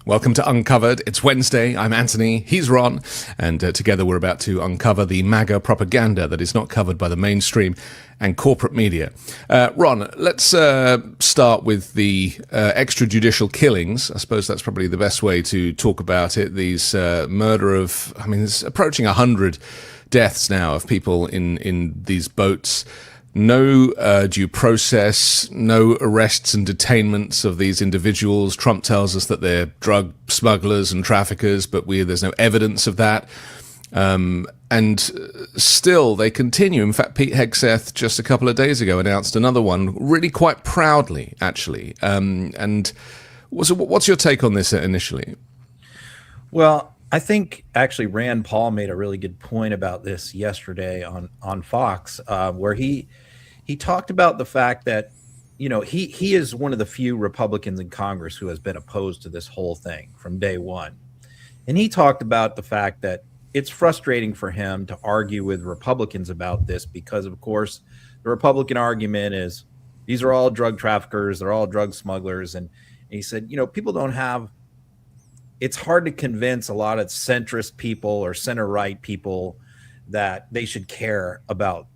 Welcome to Uncovered. It's Wednesday. I'm Anthony. He's Ron. And together we're about to uncover the MAGA propaganda that is not covered by the mainstream and corporate media. Ron, let's start with the extrajudicial killings. I suppose that's probably the best way to talk about it. These murder of, it's approaching 100 deaths now of people in these boats. No due process, no arrests and detainments of these individuals. Trump tells us that they're drug smugglers and traffickers, but there's no evidence of that. And still, they continue. In fact, Pete Hegseth just a couple of days ago announced another one, really quite proudly, actually. And what's your take on this initially? Well, I think actually Rand Paul made a really good point about this yesterday on Fox, where he talked about the fact that, he is one of the few Republicans in Congress who has been opposed to this whole thing from day one. And he talked about the fact that it's frustrating for him to argue with Republicans about this because, of course, the Republican argument is these are all drug traffickers, they're all drug smugglers. And he said, people don't have, it's hard to convince a lot of centrist people or center-right people that they should care about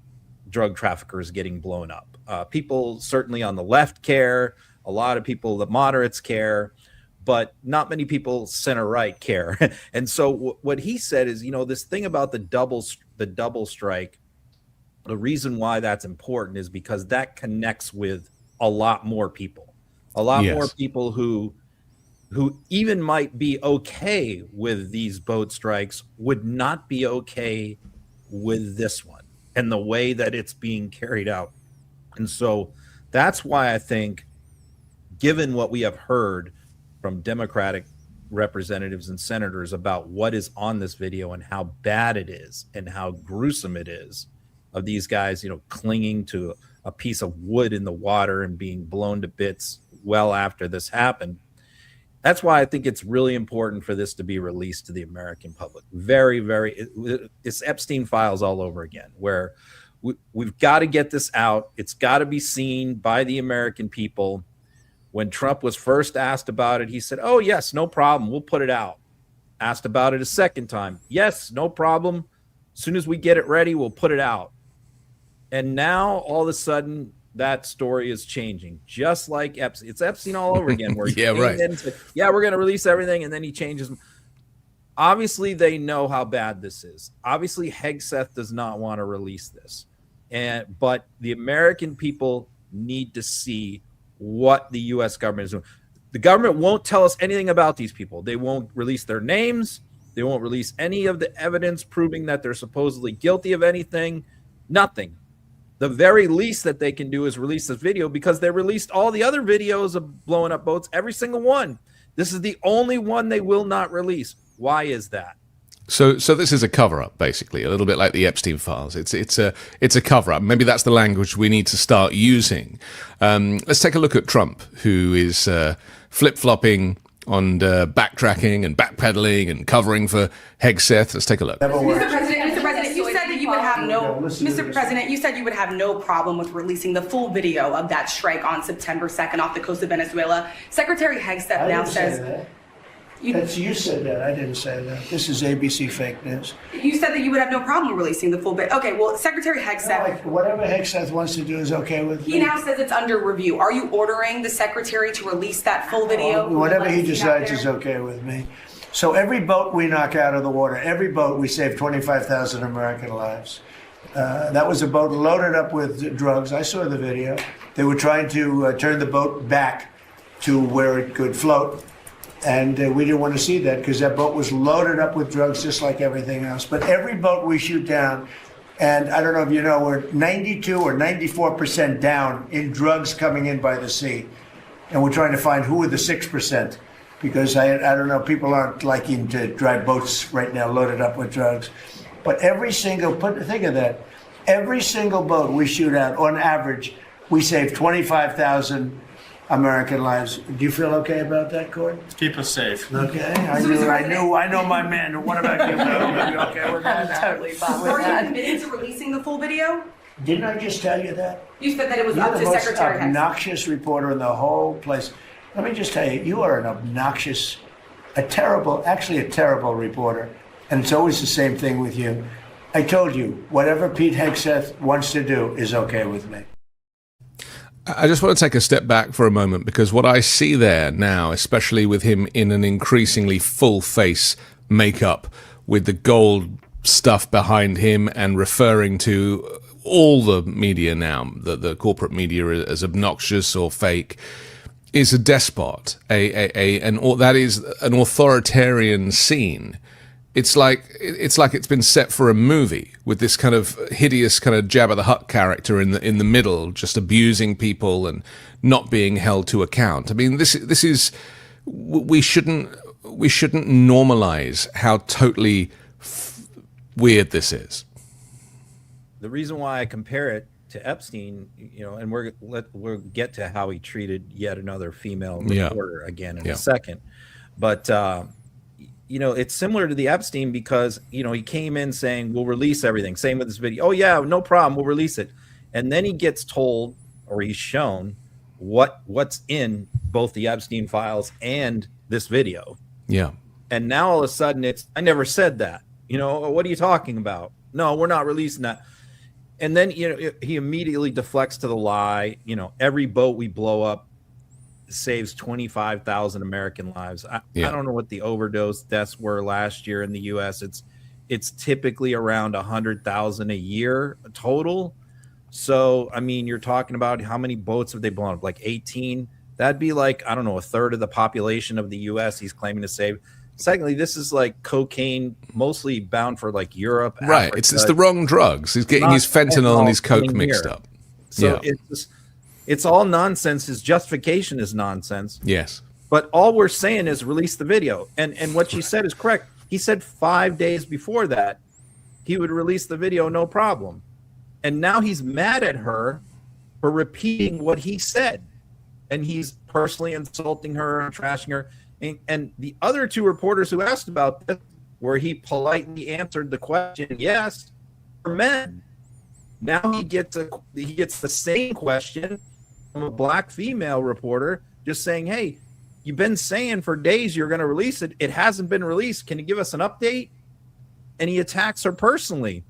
drug traffickers getting blown up. People certainly on the left care, a lot of people, the moderates care, but not many people center-right care. And so what he said is, this thing about the double strike, the reason why that's important is because that connects with a lot more people, more people who even might be okay with these boat strikes would not be okay with this one and the way that it's being carried out. And so that's why I think, given what we have heard from Democratic representatives and senators about what is on this video and how bad it is and how gruesome it is of these guys, clinging to a piece of wood in the water and being blown to bits well after this happened. That's why I think it's really important for this to be released to the American public. Very, very, it's Epstein files all over again, where we've got to get this out. It's got to be seen by the American people. When Trump was first asked about it, he said, "Oh, yes, no problem. We'll put it out." Asked about it a second time. "Yes, no problem. As soon as we get it ready, we'll put it out." And now all of a sudden, that story is changing, just like Epstein. It's Epstein all over again. Where he said, "Yeah, we're going to release everything," and then he changes. Obviously, they know how bad this is. Obviously, Hegseth does not want to release this, but the American people need to see what the U.S. government is doing. The government won't tell us anything about these people. They won't release their names. They won't release any of the evidence proving that they're supposedly guilty of anything. Nothing. The very least that they can do is release this video, because they released all the other videos of blowing up boats, every single one. This is the only one they will not release. Why is that? So this is a cover-up, basically, a little bit like the Epstein files. It's a cover-up. Maybe that's the language we need to start using. Let's take a look at Trump, who is flip-flopping on backtracking and backpedaling and covering for Hegseth. Let's take a look. Mr. President, you said that you would have Mr. President, you said you would have no problem with releasing the full video of that strike on September 2nd off the coast of Venezuela. Secretary Hegseth now says. You said that. I didn't say that. This is ABC fake news. You said that you would have no problem releasing the full bit. Okay, well, Secretary Hegseth. Whatever Hegseth wants to do is okay with me. He now says it's under review. Are you ordering the secretary to release that full video? Whatever he decides is okay with me. So every boat we knock out of the water, every boat, we save 25,000 American lives. That was a boat loaded up with drugs. I saw the video. They were trying to turn the boat back to where it could float. And we didn't want to see that, because that boat was loaded up with drugs just like everything else. But every boat we shoot down, and I don't know if you know, we're 92 or 94% down in drugs coming in by the sea. And we're trying to find who are the 6%, because I don't know, people aren't liking to drive boats right now loaded up with drugs. But every single, think of that, every single boat we shoot out, on average, we save 25,000 American lives. Do you feel okay about that, Court? Keep us safe. Okay. I know my man. What about you? Are you okay with that? I'm totally fine with that. Are you committed to releasing the full video? Didn't I just tell you that? You said that it was up to Secretary Hegseth. You're the most obnoxious reporter in the whole place. Let me just tell you, you are an obnoxious actually a terrible reporter. And it's always the same thing with you. I told you, whatever Pete Hegseth wants to do is okay with me. I just want to take a step back for a moment, because what I see there now, especially with him in an increasingly full face makeup with the gold stuff behind him and referring to all the media now, the corporate media, as obnoxious or fake, is a despot, that is an authoritarian scene. It's like it's been set for a movie, with this kind of hideous kind of Jabba the Hutt character in the middle, just abusing people and not being held to account. I mean, this is we shouldn't normalize how totally weird this is. The reason why I compare it to Epstein, and we'll get to how he treated yet another female reporter again in a second, but it's similar to the Epstein, because he came in saying we'll release everything. Same with this video. Oh yeah, no problem, we'll release it, and then he gets told, or he's shown what's in both the Epstein files and this video. Yeah, and now all of a sudden it's, I never said that. What are you talking about? No, we're not releasing that. And then, he immediately deflects to the lie. Every boat we blow up saves 25,000 American lives. I don't know what the overdose deaths were last year in the U.S. It's typically around 100,000 a year total. So, I mean, you're talking about how many boats have they blown up? Like 18? That'd be like, I don't know, a third of the population of the U.S. he's claiming to save. Secondly, this is like cocaine, mostly bound for like Europe. Right. Africa. It's the wrong drugs. He's getting his fentanyl and his coke mixed up. So it's all nonsense. His justification is nonsense. Yes. But all we're saying is release the video. And what she said is correct. He said 5 days before that he would release the video, no problem. And now he's mad at her for repeating what he said. And he's personally insulting her and trashing her. And the other two reporters who asked about this, where he politely answered the question, yes, for men. Now he gets the same question from a black female reporter, just saying, hey, you've been saying for days you're going to release it. It hasn't been released. Can you give us an update? And he attacks her personally.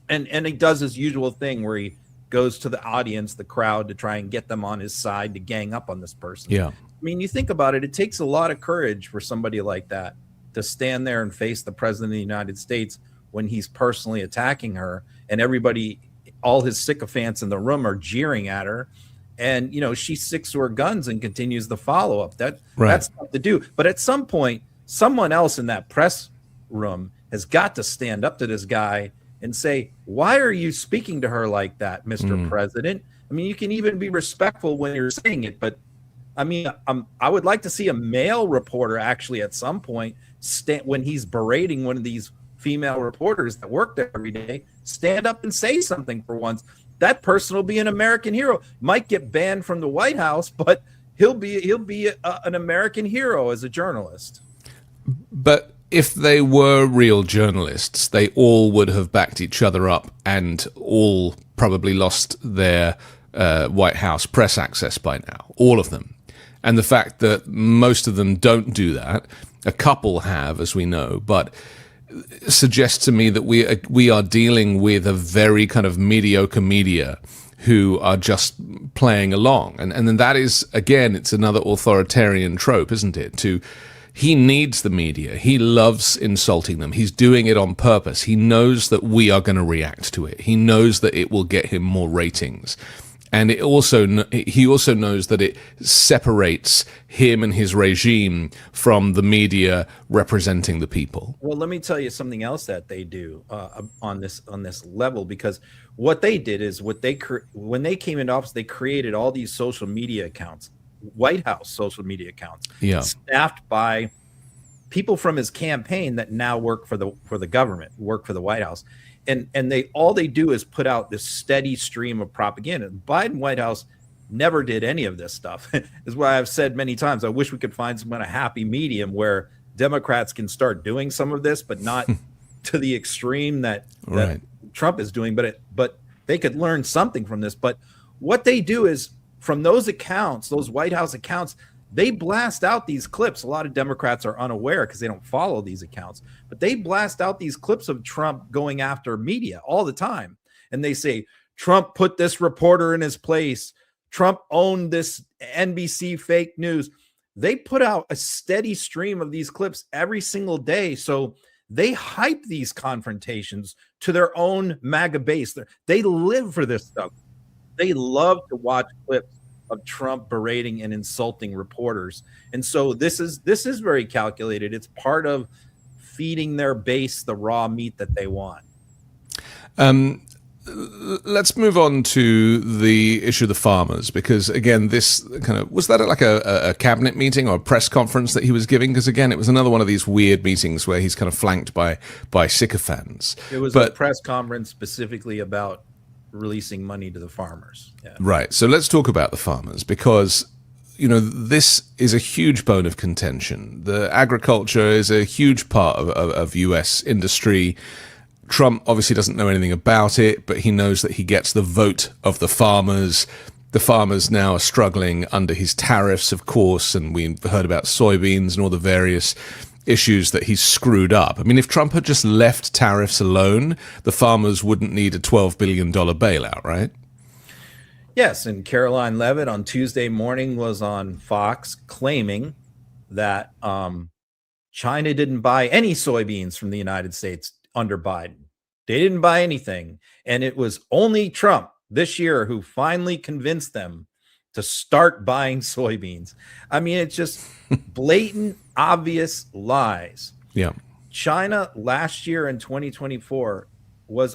And he does his usual thing where he goes to the audience, the crowd, to try and get them on his side to gang up on this person. Yeah. I mean, you think about it, it takes a lot of courage for somebody like that to stand there and face the president of the United States when he's personally attacking her, and everybody, all his sycophants in the room are jeering at her. And, she sticks to her guns and continues the follow-up. That's tough to do. But at some point, someone else in that press room has got to stand up to this guy and say, why are you speaking to her like that, Mr. President? I mean, you can even be respectful when you're saying it, but I mean, I would like to see a male reporter actually at some point, when he's berating one of these female reporters that work there every day, stand up and say something for once. That person will be an American hero. Might get banned from the White House, but he'll be an American hero as a journalist. But if they were real journalists, they all would have backed each other up and all probably lost their White House press access by now, all of them. And the fact that most of them don't do that, a couple have, as we know, but suggests to me that we are dealing with a very kind of mediocre media who are just playing along. And then that is, again, it's another authoritarian trope, isn't it? He needs the media. He loves insulting them. He's doing it on purpose. He knows that we are going to react to it. He knows that it will get him more ratings. And he also knows that it separates him and his regime from the media representing the people. Well, let me tell you something else that they do on this level, because what they did is when they came into office, they created all these social media accounts, White House social media accounts, staffed by people from his campaign that now work for the government, work for the White House. And all they do is put out this steady stream of propaganda. The Biden White House never did any of this stuff. Is why I've said many times, I wish we could find some kind of happy medium where Democrats can start doing some of this, but not to the extreme that Trump is doing. But they could learn something from this. But what they do is, from those accounts, those White House accounts, they blast out these clips. A lot of Democrats are unaware because they don't follow these accounts, but they blast out these clips of Trump going after media all the time. And they say, Trump put this reporter in his place. Trump owned this NBC fake news. They put out a steady stream of these clips every single day. So they hype these confrontations to their own MAGA base. They live for this stuff. They love to watch clips of Trump berating and insulting reporters. And so this is very calculated. It's part of feeding their base the raw meat that they want. Let's move on to the issue of the farmers, because again, this kind of, was that like a cabinet meeting or a press conference that he was giving? Because again, it was another one of these weird meetings where he's kind of flanked by sycophants. It was a press conference specifically about releasing money to the farmers. Yeah. Right. So let's talk about the farmers, because this is a huge bone of contention. The agriculture is a huge part of US industry. Trump obviously doesn't know anything about it, but he knows that he gets the vote of the farmers. The farmers now are struggling under his tariffs, of course, and we heard about soybeans and all the various issues that he's screwed up. I mean, if Trump had just left tariffs alone, the farmers wouldn't need a $12 billion bailout, right? Yes, and Caroline Leavitt on Tuesday morning was on Fox claiming that China didn't buy any soybeans from the United States under Biden. They didn't buy anything. And it was only Trump this year who finally convinced them to start buying soybeans. I mean, it's just blatant, obvious lies. Yeah. China last year in 2024 was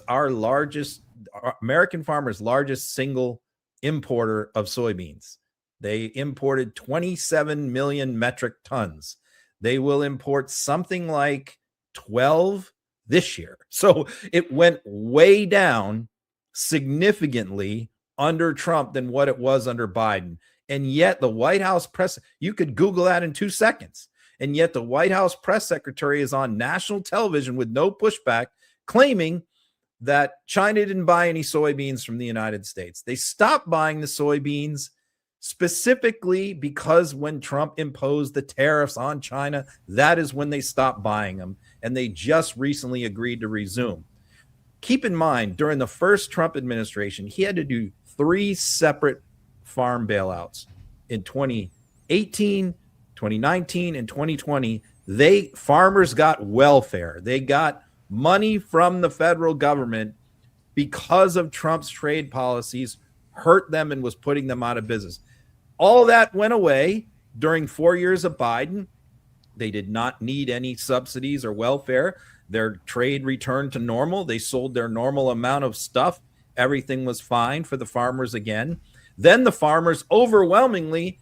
American farmers' largest single importer of soybeans. They imported 27 million metric tons. They will import something like 12 this year. So it went way down significantly under Trump than what it was under Biden. And yet the White House press, you could Google that in 2 seconds. And yet the White House press secretary is on national television with no pushback claiming that China didn't buy any soybeans from the United States. They stopped buying the soybeans specifically because when Trump imposed the tariffs on China, that is when they stopped buying them. And they just recently agreed to resume. Keep in mind, during the first Trump administration, he had to do 3 separate farm bailouts. In 2018, 2019, and 2020, farmers got welfare. They got money from the federal government because of Trump's trade policies, hurt them and was putting them out of business. All that went away during 4 years of Biden. They did not need any subsidies or welfare. Their trade returned to normal. They sold their normal amount of stuff. Everything was fine for the farmers again. Then the farmers overwhelmingly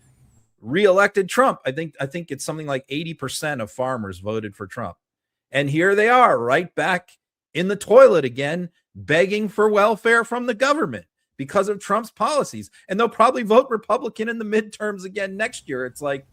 reelected Trump. I think it's something like 80% of farmers voted for Trump. And here they are right back in the toilet again, begging for welfare from the government because of Trump's policies. And they'll probably vote Republican in the midterms again next year. It's like,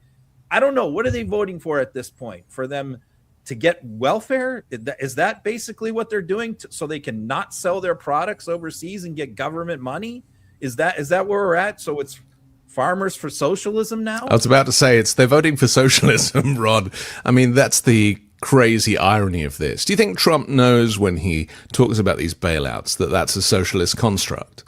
I don't know. What are they voting for at this point? For them to get welfare? Is that basically what they're doing so they can not sell their products overseas and get government money? Is that where we're at? So it's farmers for socialism now? I was about to say they're voting for socialism, Rod. I mean, that's the crazy irony of this. Do you think Trump knows when he talks about these bailouts that that's a socialist construct?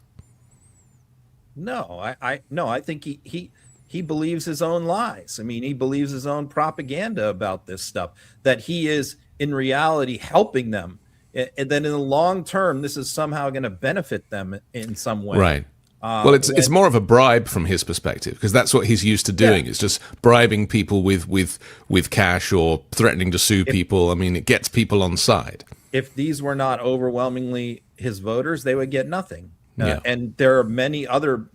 No, I think he believes his own lies. I mean, he believes his own propaganda about this stuff, that he is in reality helping them. And then in the long term, this is somehow going to benefit them in some way. Right. Well, it's more of a bribe from his perspective, because that's what he's used to doing. Yeah. It's just bribing people with cash or threatening to sue people. I mean, it gets people on side. If these were not overwhelmingly his voters, they would get nothing. And there are many other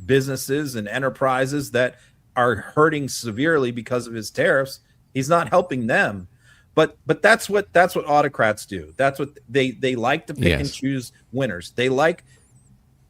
businesses and enterprises that are hurting severely because of his tariffs. He's not helping them. But that's what autocrats do. That's what they like to pick and choose winners. They like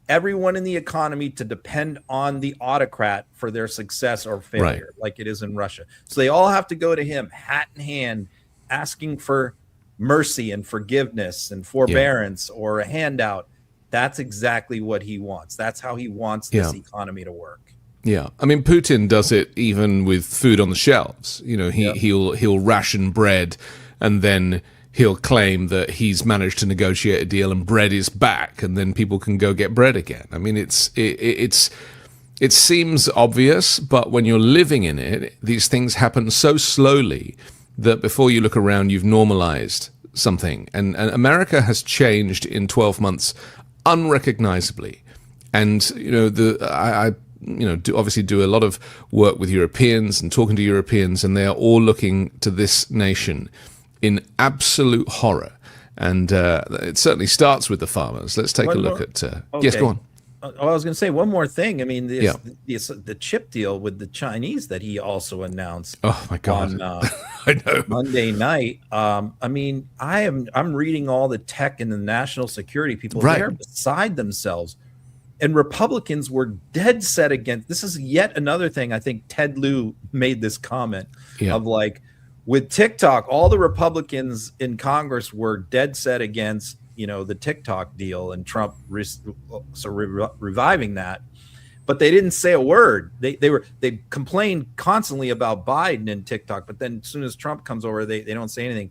everyone in the economy to depend on the autocrat for their success or failure, like it is in Russia. So they all have to go to him, hat in hand, asking for mercy and forgiveness and forbearance or a handout. That's exactly what he wants. That's how he wants this economy to work. Yeah, I mean, Putin does it even with food on the shelves. You know, he'll ration bread, and then he'll claim that he's managed to negotiate a deal, and bread is back, and then people can go get bread again. I mean, it seems obvious, but when you're living in it, these things happen so slowly that before you look around, you've normalized something. And America has changed in 12 months unrecognizably. And I obviously do a lot of work with Europeans and talking to Europeans, and they are all looking to this nation in absolute horror. And it certainly starts with the farmers. Let's take a look at. Yes, go on. I was going to say one more thing. I mean, the chip deal with the Chinese that he also announced. Oh my God! On, I know. Monday night. I mean, I'm reading all the tech and the national security people. Right. They're beside themselves. And Republicans were dead set against. This is yet another thing. I think Ted Lieu made this comment of like, with TikTok, all the Republicans in Congress were dead set against, the TikTok deal, and Trump reviving that. But they didn't say a word. They complained constantly about Biden and TikTok, but then as soon as Trump comes over, they don't say anything.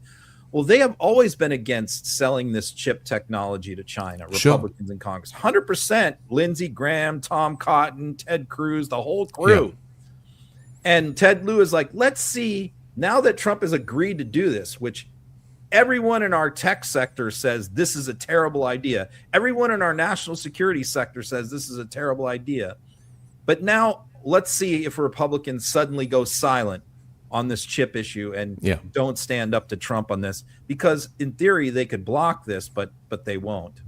Well, they have always been against selling this chip technology to China, Republicans in Congress. 100%, Lindsey Graham, Tom Cotton, Ted Cruz, the whole crew. Yeah. And Ted Lieu is like, let's see, now that Trump has agreed to do this, which everyone in our tech sector says this is a terrible idea. Everyone in our national security sector says this is a terrible idea. But now let's see if Republicans suddenly go silent on this chip issue and don't stand up to Trump on this, because in theory they could block this, but they won't.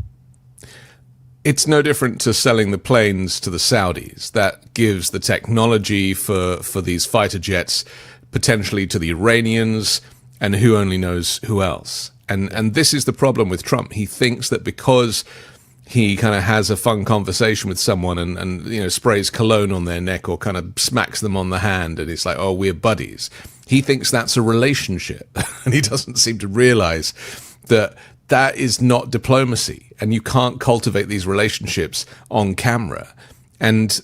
It's no different to selling the planes to the Saudis. That gives the technology for these fighter jets potentially to the Iranians, and who only knows who else. And this is the problem with Trump. He thinks that because he kind of has a fun conversation with someone and sprays cologne on their neck or kind of smacks them on the hand, and it's like, oh, we're buddies. He thinks that's a relationship, and he doesn't seem to realize that that is not diplomacy, and you can't cultivate these relationships on camera. And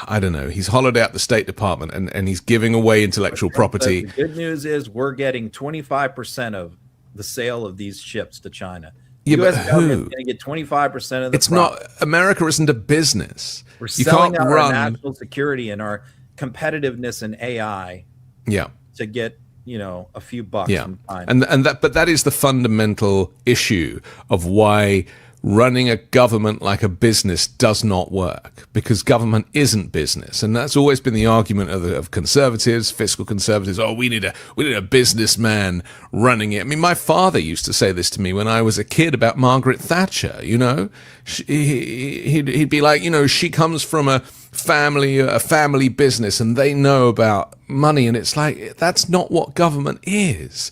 I don't know, he's hollowed out the State Department, and he's giving away intellectual property. The good news is we're getting 25% of the sale of these chips to China. Yeah, U.S. but government's going to get 25% of the It's profit. Not, America isn't a business. We're selling out our national security and our competitiveness in AI to get, a few bucks from China. But that is the fundamental issue of why running a government like a business does not work, because government isn't business. And that's always been the argument of conservatives, fiscal conservatives. Oh, we need a businessman running it. I mean, my father used to say this to me when I was a kid about Margaret Thatcher. He'd be like, she comes from a family business, and they know about money. And it's like, that's not what government is.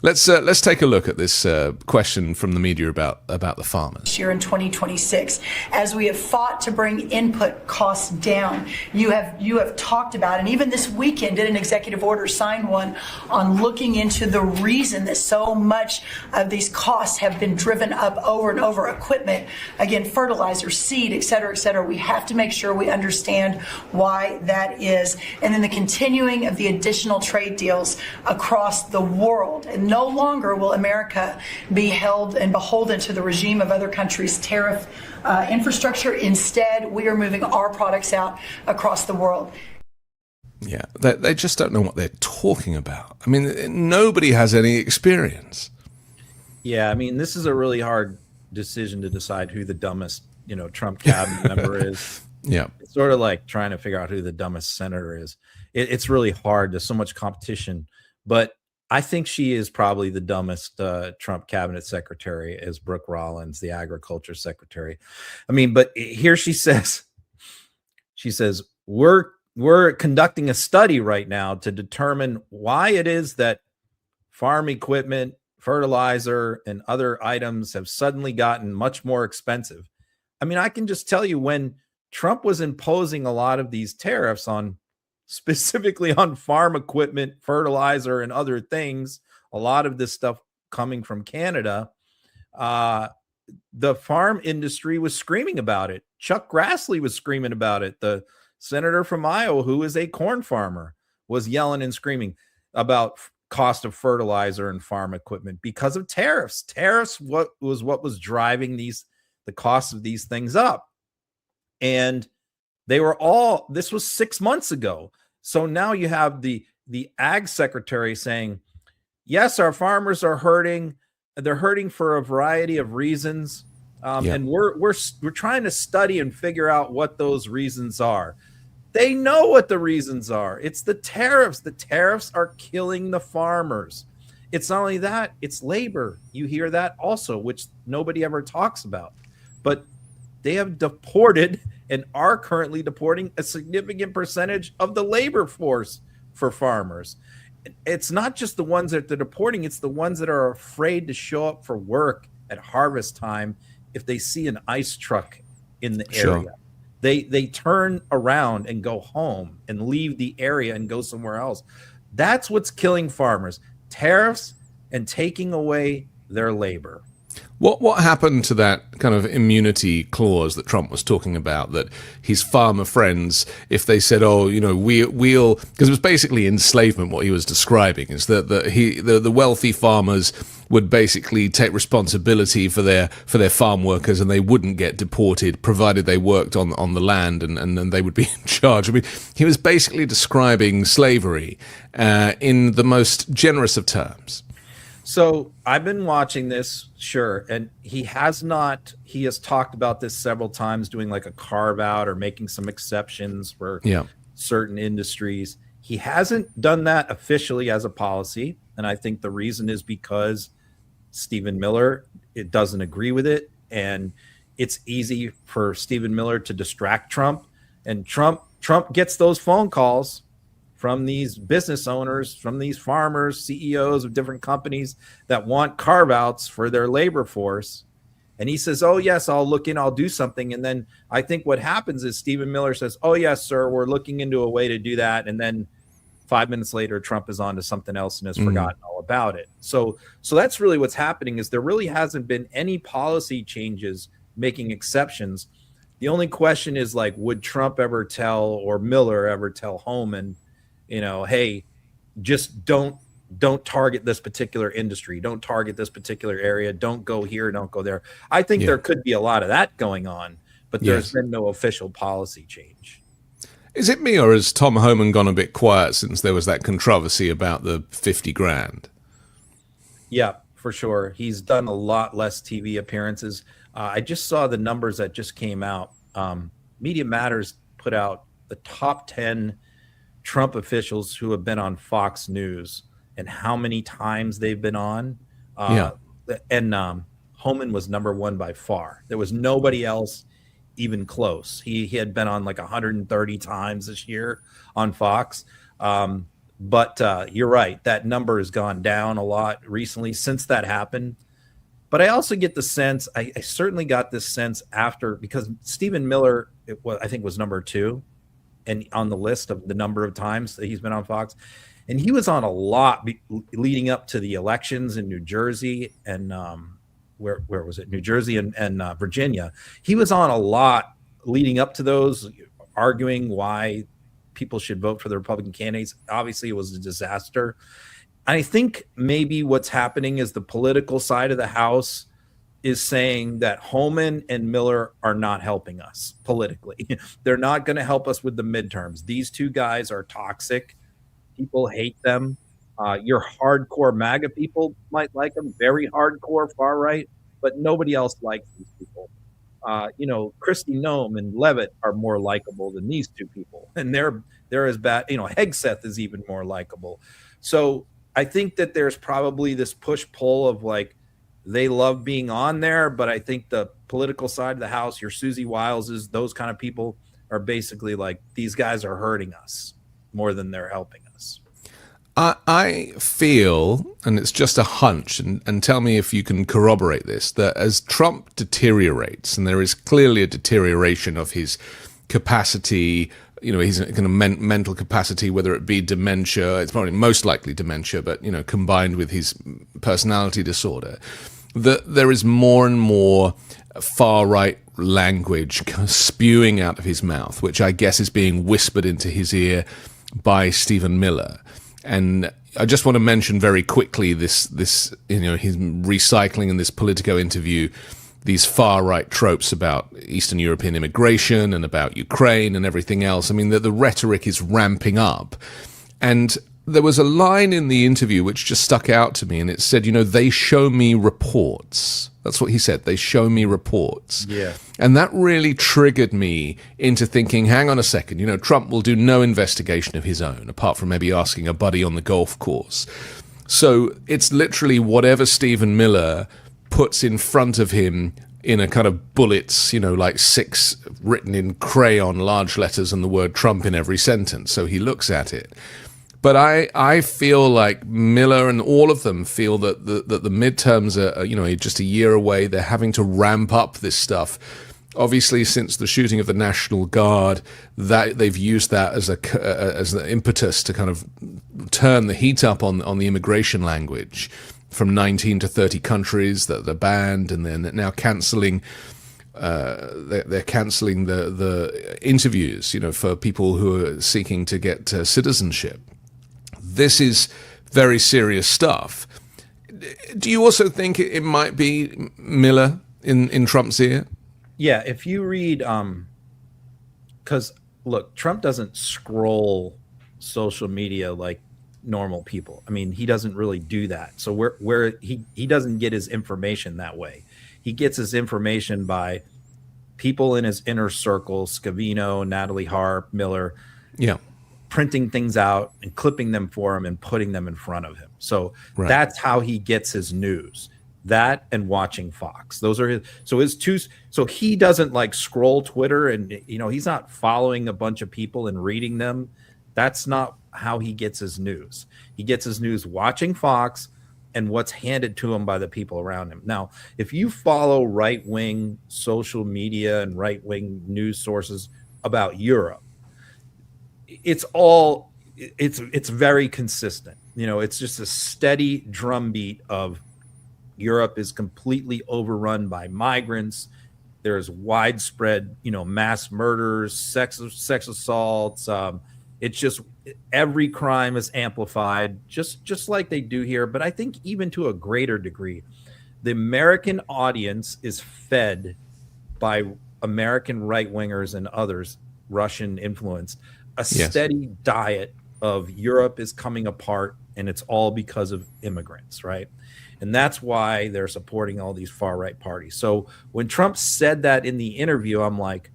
Let's take a look at this question from the media about the farmers. Year in 2026, as we have fought to bring input costs down, you have talked about, and even this weekend did an executive order, signed one on looking into the reason that so much of these costs have been driven up over and over. Equipment, again, fertilizer, seed, et cetera, et cetera. We have to make sure we understand why that is, and then the continuing of the additional trade deals across the world. And no longer will America be held and beholden to the regime of other countries' tariff infrastructure. Instead, we are moving our products out across the world. Yeah, they just don't know what they're talking about. I mean, nobody has any experience. Yeah, I mean, this is a really hard decision to decide who the dumbest, Trump cabinet member is. Yeah. It's sort of like trying to figure out who the dumbest senator is. It's really hard. There's so much competition. But I think she is probably the dumbest Trump cabinet secretary, is Brooke Rollins, the agriculture secretary. I mean, but here she says, we're conducting a study right now to determine why it is that farm equipment, fertilizer, and other items have suddenly gotten much more expensive. I mean, I can just tell you, when Trump was imposing a lot of these tariffs specifically on farm equipment, fertilizer, and other things, a lot of this stuff coming from Canada, the farm industry was screaming about it. Chuck Grassley was screaming about it. The senator from Iowa, who is a corn farmer, was yelling and screaming about cost of fertilizer and farm equipment because of tariffs. Tariffs what was driving the cost of these things up. And they were all, this was 6 months ago. So now you have the ag secretary saying, yes, our farmers are hurting. They're hurting for a variety of reasons. And we're trying to study and figure out what those reasons are. They know what the reasons are. It's the tariffs. The tariffs are killing the farmers. It's not only that, it's labor. You hear that also, which nobody ever talks about. But they have deported and are currently deporting a significant percentage of the labor force for farmers. It's not just the ones that they're deporting, it's the ones that are afraid to show up for work at harvest time if they see an ice truck in the area. They turn around and go home and leave the area and go somewhere else. That's what's killing farmers. Tariffs and taking away their labor. What happened to that kind of immunity clause that Trump was talking about, that his farmer friends, if they said, oh, you know, we'll, because it was basically enslavement, what he was describing is that the wealthy farmers would basically take responsibility for their farm workers, and they wouldn't get deported provided they worked on the land, and they would be in charge. I mean, he was basically describing slavery in the most generous of terms. So I've been watching this, sure, and he has talked about this several times, doing like a carve out or making some exceptions for certain industries. He hasn't done that officially as a policy, and I think the reason is because Stephen Miller doesn't agree with it, and it's easy for Stephen Miller to distract Trump, and Trump gets those phone calls from these business owners, from these farmers, CEOs of different companies that want carve-outs for their labor force. And he says, oh, yes, I'll look in, I'll do something. And then I think what happens is Stephen Miller says, oh, yes, sir, we're looking into a way to do that. And then 5 minutes later, Trump is on to something else and has forgotten all about it. So that's really what's happening, is there really hasn't been any policy changes making exceptions. The only question is, like, would Trump ever tell, or Miller ever tell Homan, you know, hey, just don't target this particular industry, don't target this particular area, don't go here, don't go there. I think there could be a lot of that going on, but there's been no official policy change. Is it me, or has Tom Homan gone a bit quiet since there was that controversy about the 50 grand? Yeah, for sure. He's done a lot less TV appearances. I just saw the numbers that just came out. Media Matters put out the top 10 Trump officials who have been on Fox News and how many times they've been on. And Homan was number one by far. There was nobody else even close. He had been on like 130 times this year on Fox. But you're right. That number has gone down a lot recently since that happened. But I also get the sense, I certainly got this sense after, because Stephen Miller, I think was number 2 and on the list of the number of times that he's been on Fox. And he was on a lot leading up to the elections in New Jersey and where was it? New Jersey and Virginia. He was on a lot leading up to those, arguing why people should vote for the Republican candidates. Obviously, it was a disaster. I think maybe what's happening is the political side of the House is saying that Homan and Miller are not helping us politically. They're not going to help us with the midterms. These two guys are toxic. People hate them. Your hardcore MAGA people might like them, very hardcore far right, but nobody else likes these people. Kristi Noem and Levitt are more likable than these two people, and they're as bad. Hegseth is even more likable. So I think that there's probably this push-pull of like, they love being on there, but I think the political side of the House, your Susie Wileses, those kind of people are basically like, these guys are hurting us more than they're helping us. I feel, and it's just a hunch, and tell me if you can corroborate this, that as Trump deteriorates, and there is clearly a deterioration of his capacity, his kind of mental capacity, whether it be dementia, it's probably most likely dementia, but, combined with his personality disorder, that there is more and more far-right language spewing out of his mouth, which I guess is being whispered into his ear by Stephen Miller. And I just want to mention very quickly this his recycling in this Politico interview these far-right tropes about Eastern European immigration and about Ukraine and everything else. I mean, the rhetoric is ramping up. And there was a line in the interview which just stuck out to me, and it said, they show me reports. That's what he said. They show me reports. Yeah. And that really triggered me into thinking, hang on a second, Trump will do no investigation of his own, apart from maybe asking a buddy on the golf course. So it's literally whatever Stephen Miller puts in front of him in a kind of bullets, like 6 written in crayon, large letters, and the word Trump in every sentence. So he looks at it. But I feel like Miller and all of them feel that the midterms are just a year away. They're having to ramp up this stuff. Obviously, since the shooting of the National Guard, that they've used that as an impetus to kind of turn the heat up on the immigration language from 19 to 30 countries that they're banned, and then now canceling. They're canceling the interviews, for people who are seeking to get citizenship. This is very serious stuff. Do you also think it might be Miller in Trump's ear? Yeah, if you read, because look, Trump doesn't scroll social media like normal people. I mean, he doesn't really do that. So where he doesn't get his information that way. He gets his information by people in his inner circle, Scavino, Natalie Harp, Miller. Yeah. Printing things out and clipping them for him and putting them in front of him. So Right. That's how he gets his news. That and watching Fox. Those are his two. So he doesn't like scroll Twitter and he's not following a bunch of people and reading them. That's not how he gets his news. He gets his news watching Fox and what's handed to him by the people around him. Now, if you follow right-wing social media and right-wing news sources about Europe, it's very consistent. It's just a steady drumbeat of Europe is completely overrun by migrants. There's widespread, mass murders, sex assaults. It's just every crime is amplified, just like they do here. But I think even to a greater degree, the American audience is fed by American right-wingers and others, Russian influenced, a steady diet of Europe is coming apart, and it's all because of immigrants, right? And that's why they're supporting all these far-right parties. So when Trump said that in the interview, I'm like,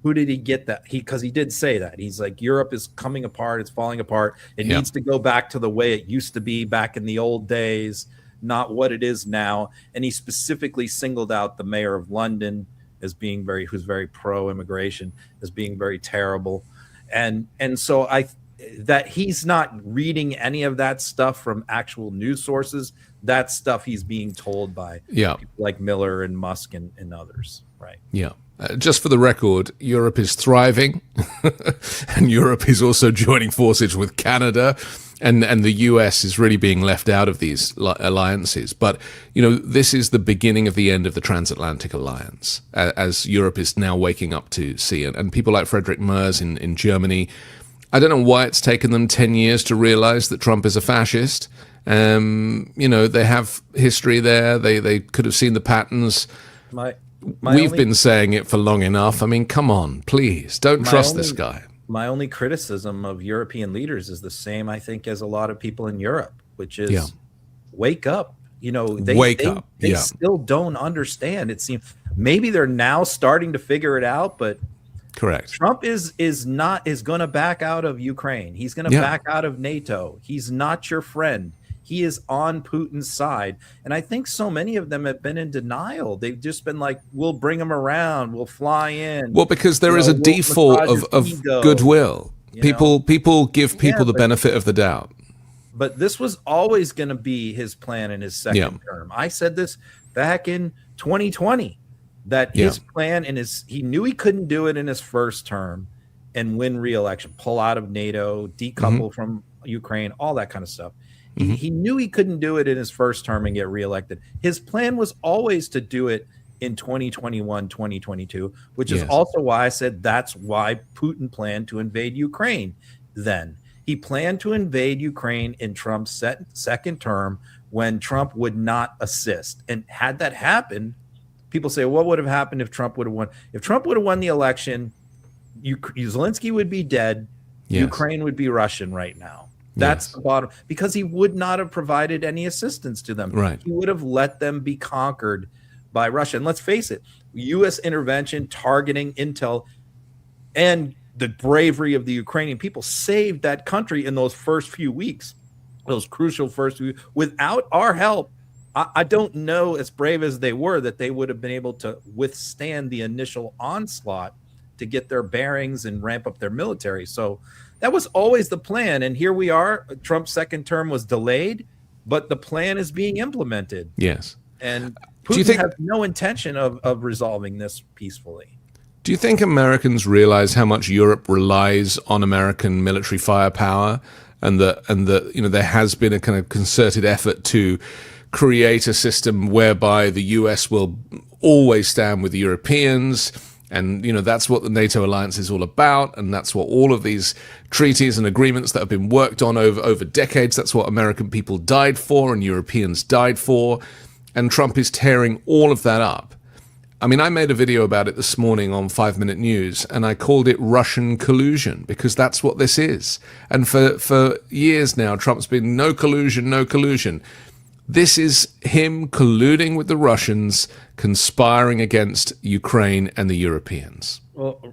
who did he get that? Because he did say that. He's like, Europe is coming apart. It's falling apart. It needs to go back to the way it used to be back in the old days, not what it is now. And he specifically singled out the mayor of London as being who's very pro-immigration, as being very terrible. And so that he's not reading any of that stuff from actual news sources. That stuff he's being told by people like Miller and Musk and others, right? Yeah. Just for the record, Europe is thriving, and Europe is also joining forces with Canada, and the US is really being left out of these alliances. But, this is the beginning of the end of the transatlantic alliance, as Europe is now waking up to see it. And people like Friedrich Merz in Germany, I don't know why it's taken them 10 years to realize that Trump is a fascist. They have history there. They could have seen the patterns. We've been saying it for long enough. I mean, come on, please. Don't trust this guy. My only criticism of European leaders is the same, I think, as a lot of people in Europe, which is wake up. They still don't understand. It seems maybe they're now starting to figure it out, but correct. Trump is going to back out of Ukraine. He's going to back out of NATO. He's not your friend. He is on Putin's side. And I think so many of them have been in denial. They've just been like, we'll bring him around. We'll fly in. Well, because there is a default of goodwill. People give people the benefit of the doubt. But this was always going to be his plan in his second term. I said this back in 2020, that his plan he knew he couldn't do it in his first term and win re-election, pull out of NATO, decouple from Ukraine, all that kind of stuff. He knew he couldn't do it in his first term and get reelected. His plan was always to do it in 2021, 2022, which is Yes. also why I said that's why Putin planned to invade Ukraine then. He planned to invade Ukraine in Trump's second term when Trump would not assist. And had that happened, people say, what would have happened if Trump would have won? If Trump would have won the election, Zelensky would be dead. Yes. Ukraine would be Russian right now. That's the bottom, because he would not have provided any assistance to them. Right. He would have let them be conquered by Russia. And let's face it, U.S. intervention, targeting intel, and the bravery of the Ukrainian people saved that country in those first few weeks, those crucial first few weeks. Without our help, I don't know, as brave as they were, that they would have been able to withstand the initial onslaught to get their bearings and ramp up their military. So that was always the plan. And here we are. Trump's second term was delayed, but the plan is being implemented. Yes. And Do you Putin think- has no intention of resolving this peacefully. Do you think Americans realize how much Europe relies on American military firepower, and that there has been a kind of concerted effort to create a system whereby the US will always stand with the Europeans, and that's what the NATO alliance is all about, and that's what all of these treaties and agreements that have been worked on over decades, that's what American people died for and Europeans died for, and Trump is tearing all of that up. I mean, I made a video about it this morning on 5 Minute News, and I called it Russian collusion, because that's what this is. And for years now, Trump's been no collusion, no collusion. This is him colluding with the Russians, conspiring against Ukraine and the Europeans. Well,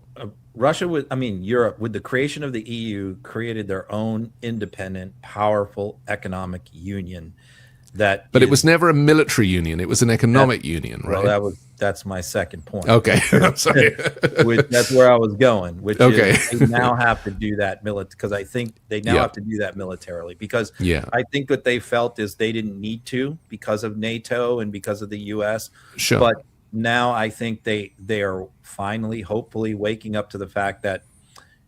Europe, with the creation of the EU, created their own independent, powerful economic union. But it was never a military union; it was an economic union, right? Well, that's my second point. Okay, I'm sorry. That's where I was going. Which Okay. is they now have to do that because I think they now have to do that militarily, because I think what they felt is they didn't need to because of NATO and because of the U.S. Sure. But now I think they are finally, hopefully, waking up to the fact that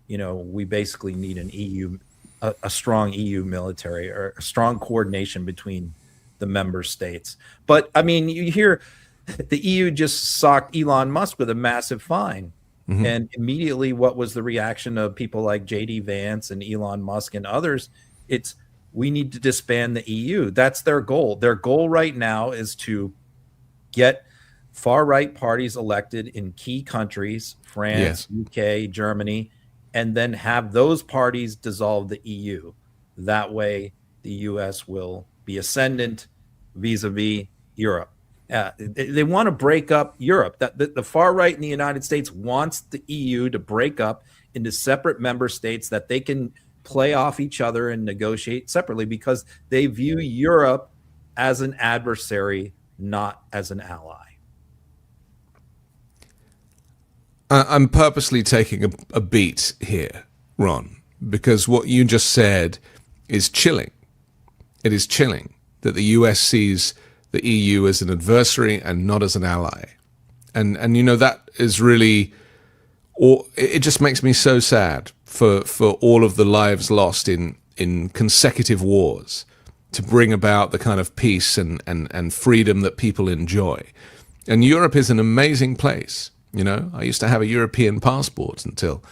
we basically need an EU, a strong EU military, or a strong coordination between the member states. But I mean, you hear the EU just socked Elon Musk with a massive fine. Mm-hmm. And immediately, what was the reaction of people like J.D. Vance and Elon Musk and others? It's, we need to disband the EU. That's their goal. Their goal right now is to get far-right parties elected in key countries, France, UK, Germany, and then have those parties dissolve the EU. That way, the U.S. will be ascendant vis-a-vis Europe. They want to break up Europe. The far right in the United States wants the EU to break up into separate member states that they can play off each other and negotiate separately, because they view Europe as an adversary, not as an ally. I'm purposely taking a beat here, Ron, because what you just said is chilling. It is chilling that the US sees the EU as an adversary and not as an ally. And that is really, or it just makes me so sad for all of the lives lost in consecutive wars to bring about the kind of peace and freedom that people enjoy. And Europe is an amazing place. I used to have a European passport until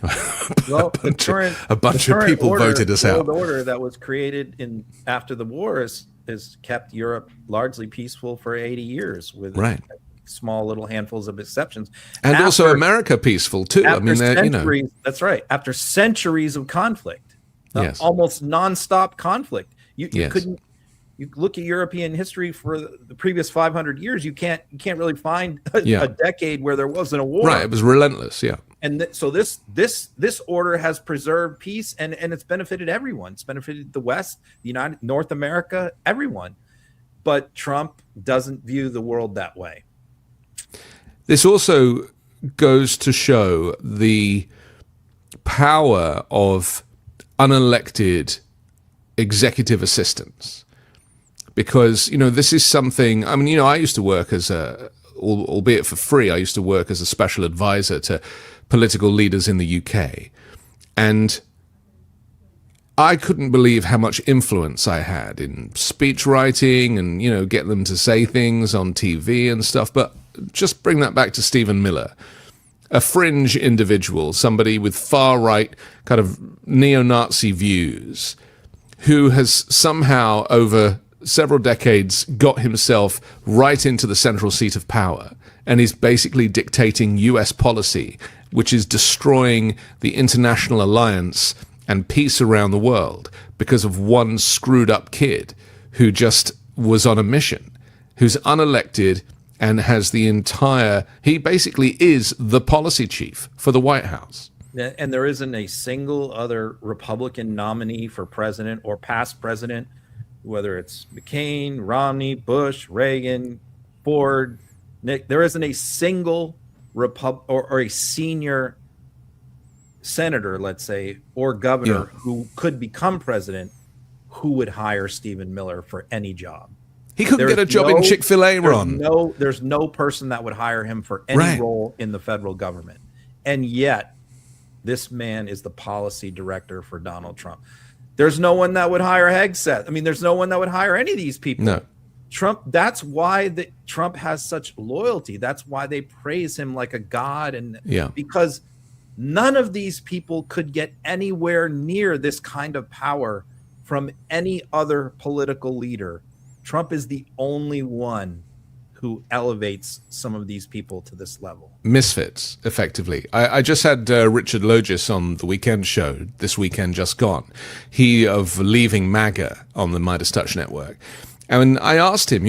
a bunch of people voted us out. The order that was created after the war has kept Europe largely peaceful for 80 years, with small little handfuls of exceptions. And also America peaceful too. I mean, centuries, that's right. After centuries of conflict, almost nonstop conflict, you couldn't. You look at European history for the previous 500 years, you can't really find a decade where there wasn't a war. Right, it was relentless, And so this order has preserved peace, and it's benefited everyone. It's benefited the West, North America, everyone. But Trump doesn't view the world that way. This also goes to show the power of unelected executive assistants. Because, this is something, I used to work as albeit for free, I used to work as a special advisor to political leaders in the UK. And I couldn't believe how much influence I had in speech writing and, getting them to say things on TV and stuff. But just bring that back to Stephen Miller, a fringe individual, somebody with far-right kind of neo-Nazi views, who has somehow over several decades got himself right into the central seat of power and is basically dictating US policy, which is destroying the international alliance and peace around the world because of one screwed up kid who just was on a mission, who's unelected and has he basically is the policy chief for the White House. And there isn't a single other Republican nominee for president or past president, whether it's McCain, Romney, Bush, Reagan, Ford, Nick. There isn't a single or a senior senator, let's say, or governor who could become president who would hire Stephen Miller for any job. He couldn't get a job in Chick-fil-A, Ron. There's no person that would hire him for any role in the federal government. And yet, this man is the policy director for Donald Trump. There's no one that would hire Hegseth. I mean, there's no one that would hire any of these people. No. Trump, that's why Trump has such loyalty. That's why they praise him like a god. Because none of these people could get anywhere near this kind of power from any other political leader. Trump is the only one who elevates some of these people to this level. Misfits, effectively. I just had Richard Logis on the weekend show, this weekend just gone. He of Leaving MAGA on the Midas Touch Network. And I asked him,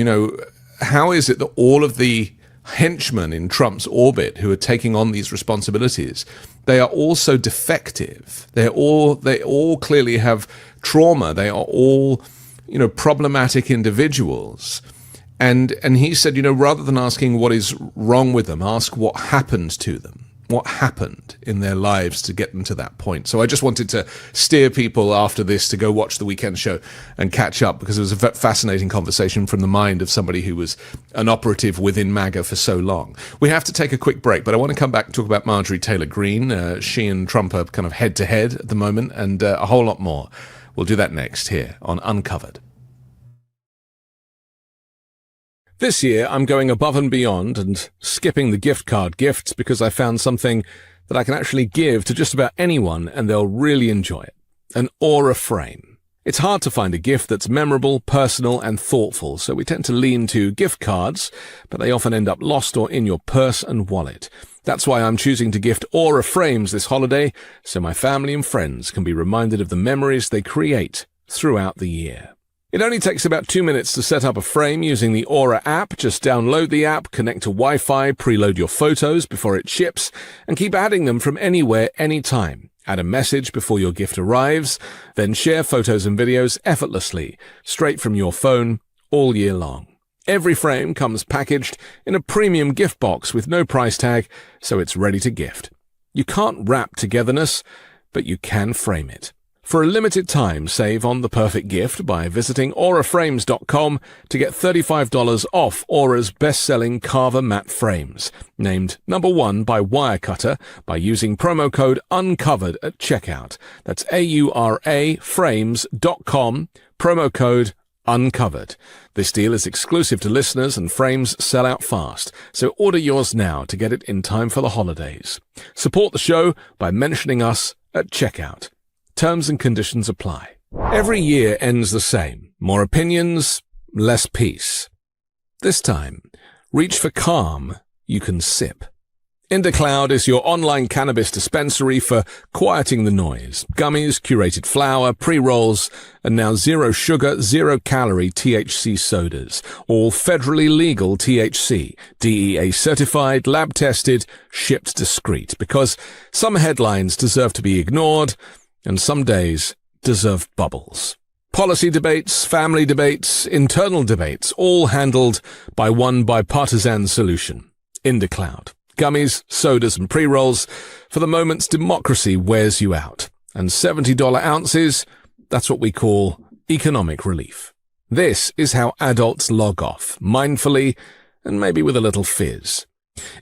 how is it that all of the henchmen in Trump's orbit who are taking on these responsibilities, they are all so defective. They all clearly have trauma. They are all problematic individuals. And he said, rather than asking what is wrong with them, ask what happened to them, what happened in their lives to get them to that point. So I just wanted to steer people after this to go watch the weekend show and catch up, because it was a fascinating conversation from the mind of somebody who was an operative within MAGA for so long. We have to take a quick break, but I want to come back and talk about Marjorie Taylor Greene. She and Trump are kind of head-to-head at the moment, and a whole lot more. We'll do that next here on Uncovered. This year, I'm going above and beyond and skipping the gift card gifts because I found something that I can actually give to just about anyone and they'll really enjoy it. An aura frame. It's hard to find a gift that's memorable, personal, and thoughtful, so we tend to lean to gift cards, but they often end up lost or in your purse and wallet. That's why I'm choosing to gift aura frames this holiday, so my family and friends can be reminded of the memories they create throughout the year. It only takes about 2 minutes to set up a frame using the Aura app. Just download the app, connect to Wi-Fi, preload your photos before it ships, and keep adding them from anywhere, anytime. Add a message before your gift arrives, then share photos and videos effortlessly, straight from your phone, all year long. Every frame comes packaged in a premium gift box with no price tag, so it's ready to gift. You can't wrap togetherness, but you can frame it. For a limited time, save on the perfect gift by visiting auraframes.com to get $35 off Aura's best-selling Carver matte frames, named #1 by Wirecutter by using promo code UNCOVERED at checkout. That's auraframes.com, promo code UNCOVERED. This deal is exclusive to listeners and frames sell out fast, so order yours now to get it in time for the holidays. Support the show by mentioning us at checkout. Terms and conditions apply. Every year ends the same. More opinions, less peace. This time, reach for calm you can sip. IndaCloud is your online cannabis dispensary for quieting the noise. Gummies, curated flower, pre-rolls, and now zero sugar, zero calorie THC sodas. All federally legal THC, DEA certified, lab tested, shipped discreet. Because some headlines deserve to be ignored, and some days deserve bubbles. Policy debates, family debates, internal debates, all handled by one bipartisan solution. IndaCloud. Gummies, sodas, and pre-rolls. For the moments democracy wears you out. And $70 ounces, that's what we call economic relief. This is how adults log off, mindfully, and maybe with a little fizz.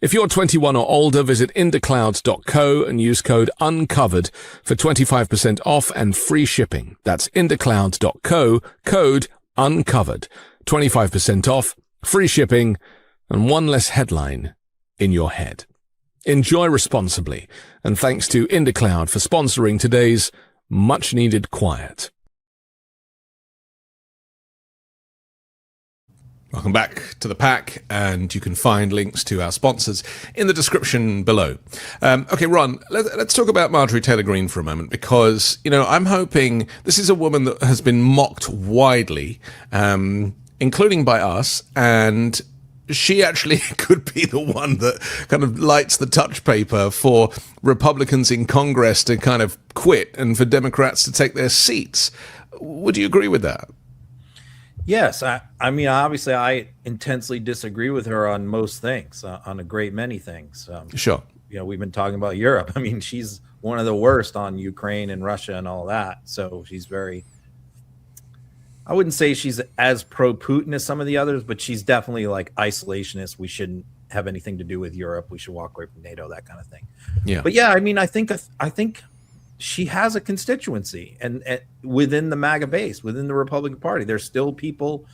If you're 21 or older, visit indacloud.co and use code UNCOVERED for 25% off and free shipping. That's indacloud.co, code UNCOVERED. 25% off, free shipping, and one less headline in your head. Enjoy responsibly, and thanks to IndaCloud for sponsoring today's much-needed quiet. Welcome back to The Pack, and you can find links to our sponsors in the description below. Okay, Ron, let's talk about Marjorie Taylor Greene for a moment, because, I'm hoping this is a woman that has been mocked widely, including by us, and she actually could be the one that kind of lights the touch paper for Republicans in Congress to kind of quit and for Democrats to take their seats. Would you agree with that? Yes. I mean, obviously, I intensely disagree with her on most things, on a great many things. Sure. We've been talking about Europe. I mean, she's one of the worst on Ukraine and Russia and all that. So she's I wouldn't say she's as pro-Putin as some of the others, but she's definitely like isolationist. We shouldn't have anything to do with Europe. We should walk away from NATO, that kind of thing. Yeah. But yeah, I mean, I think she has a constituency and within the MAGA base, within the Republican Party, there's still people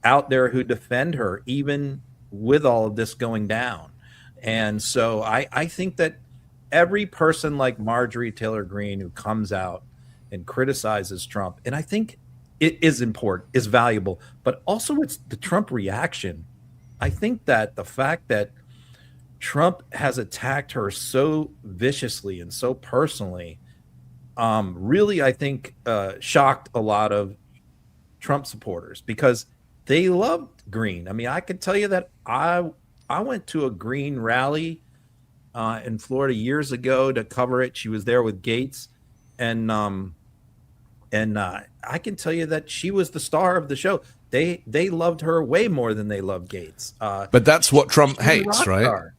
out there who defend her, even with all of this going down. And so I think that every person like Marjorie Taylor Greene who comes out and criticizes Trump, and I think it is important, is valuable, but also it's the Trump reaction. I think that the fact that Trump has attacked her so viciously and so personally really, I think, shocked a lot of Trump supporters because they loved Greene. I mean, I can tell you that I went to a Greene rally in Florida years ago to cover it. She was there with Gates, and I can tell you that she was the star of the show. They loved her way more than they loved Gates. But that's what Trump hates, right? Star.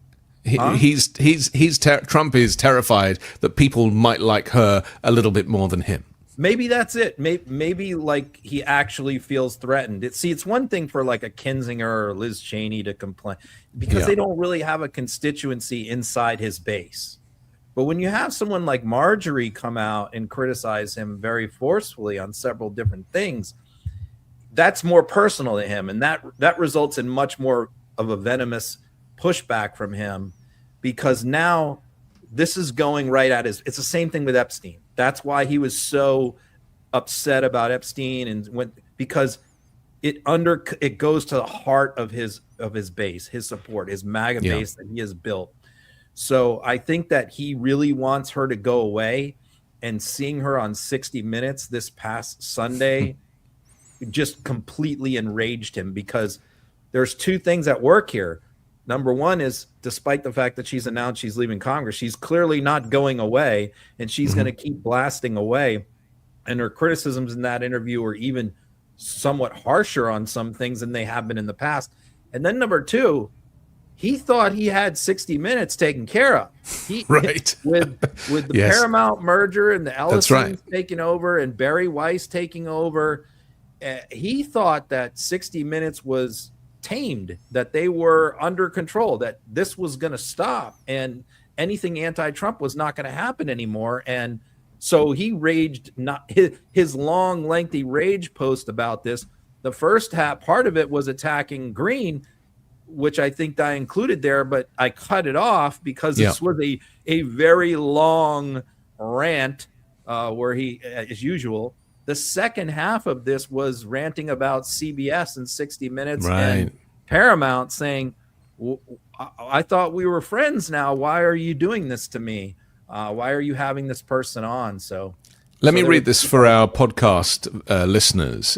Trump is terrified that people might like her a little bit more than him. Maybe that's it. Maybe like he actually feels threatened. It's one thing for like a Kinzinger or Liz Cheney to complain because they don't really have a constituency inside his base. But when you have someone like Marjorie come out and criticize him very forcefully on several different things, that's more personal to him. And that results in much more of a venomous pushback from him, because now this is going right at it's the same thing with Epstein. That's why he was so upset about Epstein, and because it goes to the heart of his base, his support, his MAGA base that he has built. So I think that he really wants her to go away, and seeing her on 60 Minutes this past Sunday just completely enraged him, because there's two things at work here. Number one is, despite the fact that she's announced she's leaving Congress, she's clearly not going away, and she's going to keep blasting away. And her criticisms in that interview are even somewhat harsher on some things than they have been in the past. And then number two, he thought he had 60 Minutes taken care of. Right. With the Paramount merger and the Ellisons taking over and Barry Weiss taking over, he thought that 60 Minutes was tamed, that they were under control, that this was going to stop and anything anti-Trump was not going to happen anymore. And so he raged, not his long, lengthy rage post about this. The first part of it was attacking Greene, which I think I included there, but I cut it off because this was a very long rant where he, as usual. The second half of this was ranting about CBS and 60 Minutes and Paramount, saying, I thought we were friends now. Why are you doing this to me? Why are you having this person on? Let me read this for our podcast listeners.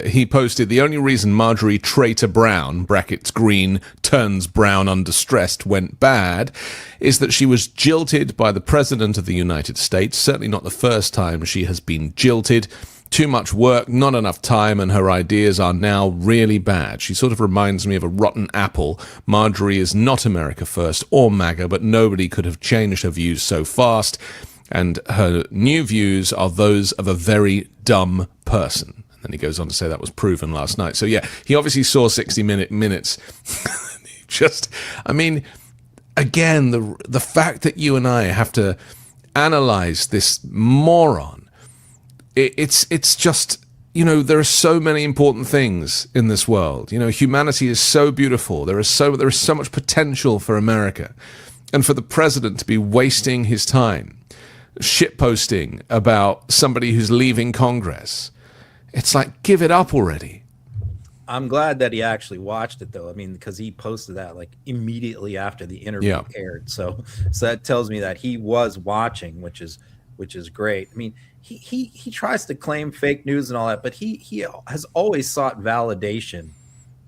He posted, the only reason Marjorie Traitor Brown, brackets Greene, turns brown under stressed, went bad, is that she was jilted by the President of the United States. Certainly not the first time she has been jilted. Too much work, not enough time, and her ideas are now really bad. She sort of reminds me of a rotten apple. Marjorie is not America First or MAGA, but nobody could have changed her views so fast. And her new views are those of a very dumb person. And then he goes on to say that was proven last night. So yeah, he obviously saw 60 Minutes. Again, the fact that you and I have to analyze this moron, it's just, you know, there are so many important things in this world. You know, humanity is so beautiful. There is so much potential for America. And for the president to be wasting his time shitposting about somebody who's leaving Congress, it's like, give it up already. I'm glad that he actually watched it, though. I mean, because he posted that like immediately after the interview aired. So that tells me that he was watching, which is great. I mean, he tries to claim fake news and all that, but he has always sought validation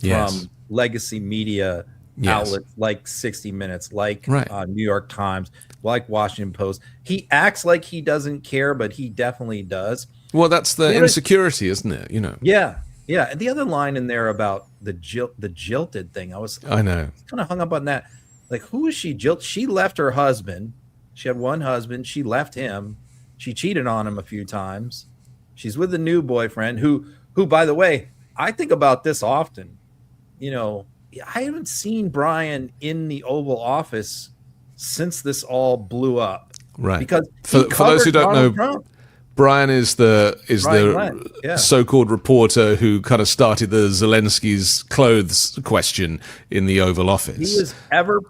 from legacy media outlets like 60 Minutes, like New York Times, like Washington Post. He acts like he doesn't care, but he definitely does. Well, that's the insecurity, isn't it? You know. Yeah. And the other line in there about the jilted thing, I know kind of hung up on that. Like, who is she jilted? She left her husband. She had one husband. She left him. She cheated on him a few times. She's with a new boyfriend who, by the way, I think about this often. You know, I haven't seen Brian in the Oval Office since this all blew up. Right. Because for those who don't know, Trump. Brian is the so-called reporter who kind of started the Zelensky's clothes question in the Oval Office. He was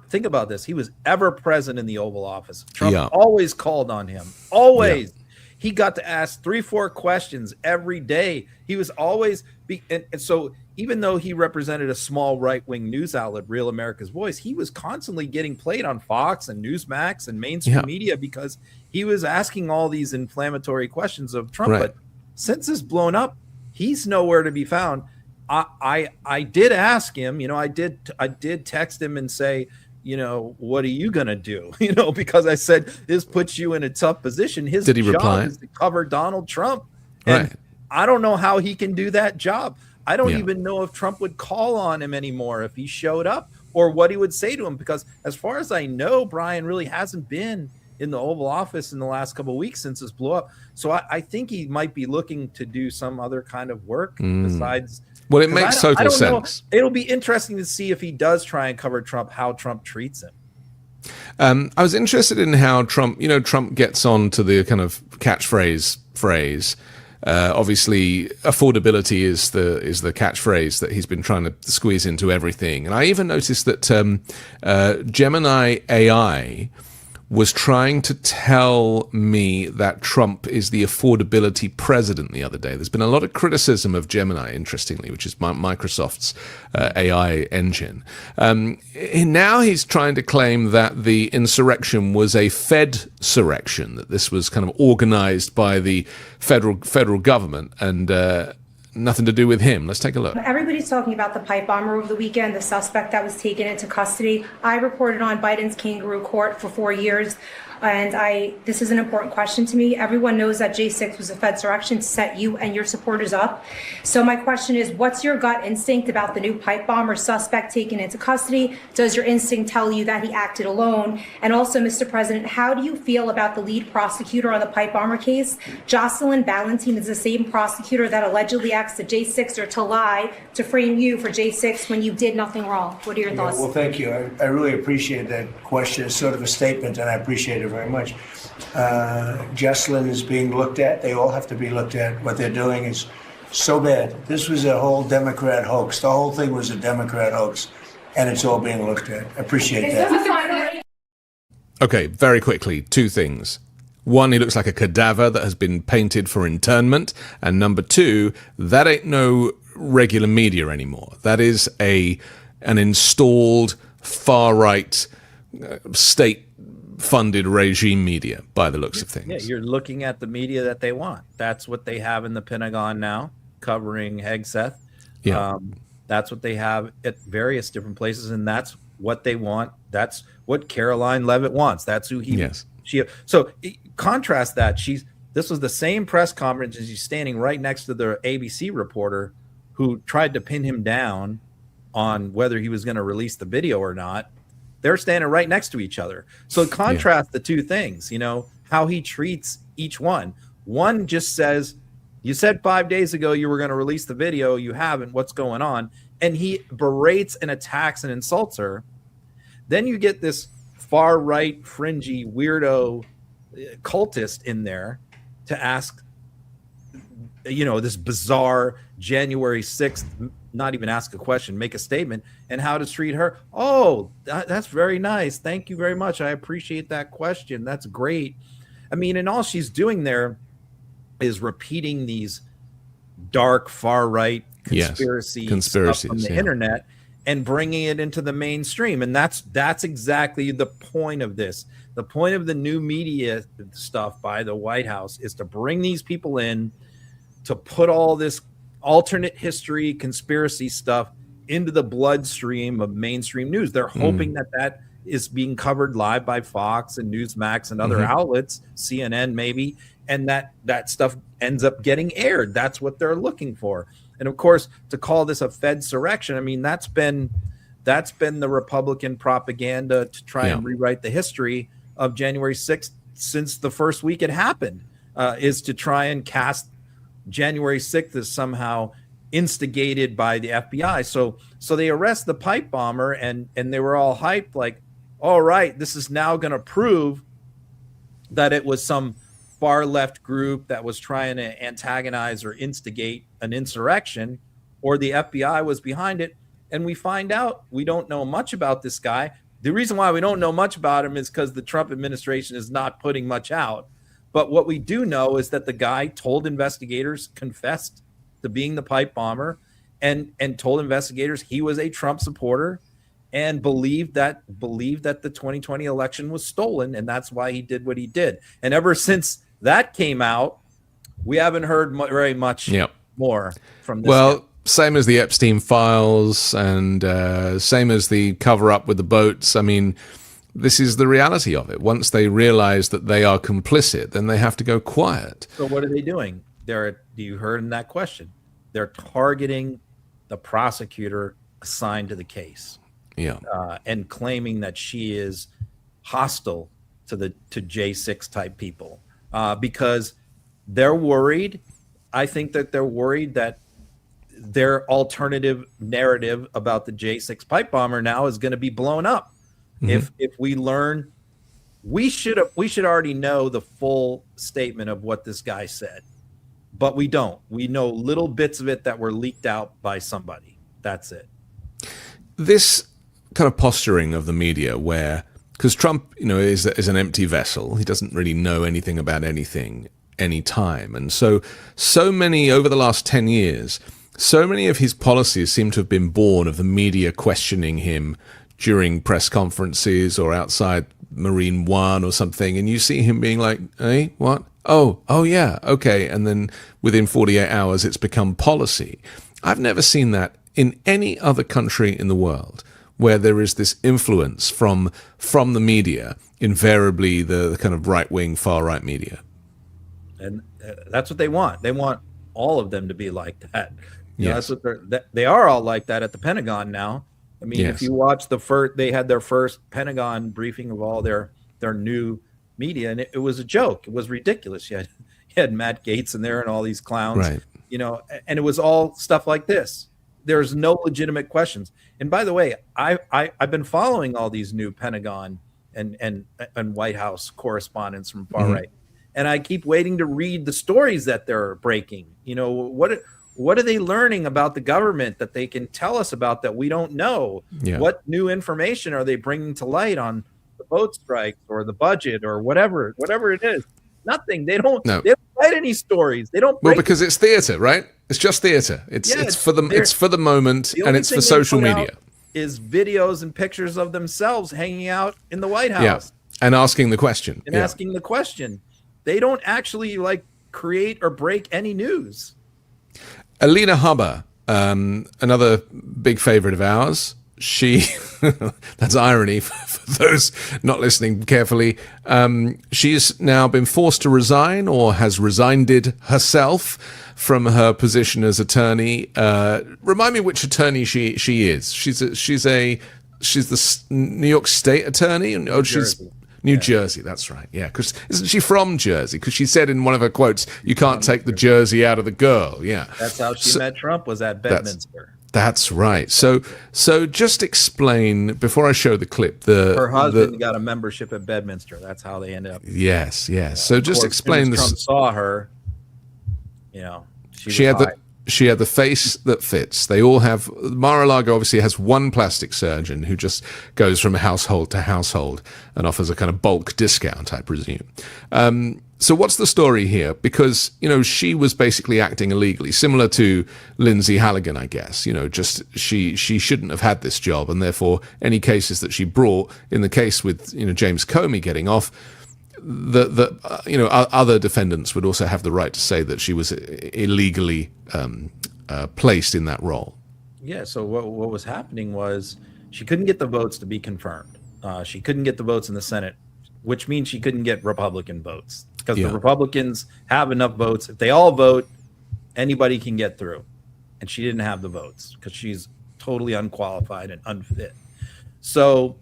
think about this. He was ever present in the Oval Office. Trump always called on him. Always. Yeah. He got to ask 3-4 questions every day. He was always and so even though he represented a small right-wing news outlet, Real America's Voice, he was constantly getting played on Fox and Newsmax and mainstream media because he was asking all these inflammatory questions of Trump. But since it's blown up, he's nowhere to be found. I did ask him, you know, I did text him and say, you know, what are you going to do? You know, because I said, this puts you in a tough position. His did he job reply? Is to cover Donald Trump. And I don't know how he can do that job. I don't even know if Trump would call on him anymore if he showed up, or what he would say to him, because as far as I know, Brian really hasn't been in the Oval Office in the last couple of weeks since this blew up. So I think he might be looking to do some other kind of work besides. Well, it makes total sense. It'll be interesting to see if he does try and cover Trump, how Trump treats him. I was interested in how Trump gets on to the kind of catchphrase. Obviously, affordability is the catchphrase that he's been trying to squeeze into everything. And I even noticed that Gemini AI was trying to tell me that Trump is the affordability president the other day. There's been a lot of criticism of Gemini, interestingly, which is Microsoft's AI engine. Now he's trying to claim that the insurrection was a Fed-surrection, that this was kind of organized by the federal government and nothing to do with him. Let's take a look. Everybody's talking about the pipe bomb over the weekend, the suspect that was taken into custody. I reported on Biden's kangaroo court for 4 years, and this is an important question to me. Everyone knows that J6 was a Fedsurrection to set you and your supporters up. So my question is, what's your gut instinct about the new pipe bomber suspect taken into custody? Does your instinct tell you that he acted alone? And also, Mr. President, how do you feel about the lead prosecutor on the pipe bomber case? Jocelyn Ballantine is the same prosecutor that allegedly asked the J6er to lie to frame you for J6 when you did nothing wrong. What are your thoughts? Well, thank you. I really appreciate that question. It's sort of a statement, and I appreciate it very much. Jocelyn is being looked at. They all have to be looked at. What they're doing is so bad. This was a whole Democrat hoax. The whole thing was a Democrat hoax, and it's all being looked at. I appreciate that. Okay, very quickly, 2 things. 1, he looks like a cadaver that has been painted for internment. And number 2, that ain't no regular media anymore. That is an installed far-right state-funded regime media, by the looks of things. Yeah, you're looking at the media that they want. That's what they have in the Pentagon now, covering Hegseth. Yeah. That's what they have at various different places, and that's what they want. That's what Caroline Leavitt wants. That's who So contrast that. This was the same press conference as she's standing right next to the ABC reporter who tried to pin him down on whether he was going to release the video or not. They're standing right next to each other. So contrast the 2 things, you know, how he treats each one. One just says, you said 5 days ago you were going to release the video. You haven't. What's going on? And he berates and attacks and insults her. Then you get this far right, fringy, weirdo cultist in there to ask this bizarre January 6th, not even ask a question, make a statement, and how to treat her. Oh, that's very nice. Thank you very much. I appreciate that question. That's great. I mean, and all she's doing there is repeating these dark far-right conspiracies from the internet and bringing it into the mainstream. And that's exactly the point of this. The point of the new media stuff by the White House is to bring these people in, to put all this alternate history, conspiracy stuff into the bloodstream of mainstream news. They're hoping that is being covered live by Fox and Newsmax and other outlets, CNN maybe, and that stuff ends up getting aired. That's what they're looking for. And of course, to call this a Fedsurrection, I mean, that's been the Republican propaganda to try and rewrite the history of January 6th since the first week it happened, is to try and cast January 6th as somehow instigated by the FBI. So they arrest the pipe bomber, and they were all hyped like, all right, this is now going to prove that it was some far left group that was trying to antagonize or instigate an insurrection, or the FBI was behind it. And we find out we don't know much about this guy. The reason why we don't know much about him is because the Trump administration is not putting much out. But what we do know is that the guy told investigators, confessed to being the pipe bomber, and told investigators he was a Trump supporter and believed that the 2020 election was stolen, and that's why he did what he did. And ever since that came out, we haven't heard very much more from this guy. Same as the Epstein files, and same as the cover-up with the boats. I mean, this is the reality of it. Once they realize that they are complicit, then they have to go quiet. So what are they doing? You heard in that question, they're targeting the prosecutor assigned to the case, and claiming that she is hostile to J6 type people, because they're worried. I think that they're worried that their alternative narrative about the J6 pipe bomber now is going to be blown up. If we learn, we should already know the full statement of what this guy said, but we don't. We know little bits of it that were leaked out by somebody. That's it. This kind of posturing of the media, where because Trump, is an empty vessel, he doesn't really know anything about anything, any time, and so many over the last 10 years. So many of his policies seem to have been born of the media questioning him during press conferences or outside Marine One or something, and you see him being like, hey, what? Oh yeah, okay. And then within 48 hours, it's become policy. I've never seen that in any other country in the world, where there is this influence from the media, invariably the kind of right-wing, far-right media. And that's what they want. They want all of them to be like that. Yes. That's what they are all like that at the Pentagon now. I mean, if you watch they had their first Pentagon briefing of all their new media, and it was a joke. It was ridiculous. You had Matt Gaetz in there and all these clowns, right? And it was all stuff like this. There's no legitimate questions. And by the way, I've been following all these new Pentagon and White House correspondents from far right, and I keep waiting to read the stories that they're breaking. What are they learning about the government that they can tell us about that we don't know? Yeah. What new information are they bringing to light on the boat strikes or the budget or whatever it is? Nothing. They don't write any stories. They don't. Well, because it's theater, right? It's just theater. It's for the moment, and it's for social media. Is videos and pictures of themselves hanging out in the White House and asking the question. Asking the question. They don't actually create or break any news. Alina Habba, another big favorite of ours. She, that's irony for those not listening carefully. She's now been forced to resign, or has resigned herself from her position as attorney. Remind me which attorney she is. She's the New York State attorney. New Jersey, that's right. Yeah, because isn't she from Jersey? Because she said in one of her quotes, "You can't take the jersey out of the girl." Yeah, that's how she met Trump. Was at Bedminster. That's right. So just explain before I show the clip. Her husband got a membership at Bedminster. That's how they ended up. Yes. So just explain this. Trump saw her. She had the face that fits. They all have. Mar-a-Lago obviously has one plastic surgeon who just goes from household to household and offers a kind of bulk discount, I presume. So what's the story here? Because, she was basically acting illegally, similar to Lindsay Halligan, I guess. Just she shouldn't have had this job, and therefore any cases that she brought, in the case with, James Comey getting off, other defendants would also have the right to say that she was illegally placed in that role. Yeah, so what was happening was she couldn't get the votes to be confirmed. She couldn't get the votes in the Senate, which means she couldn't get Republican votes. Because the Republicans have enough votes. If they all vote, anybody can get through. And she didn't have the votes because she's totally unqualified and unfit. So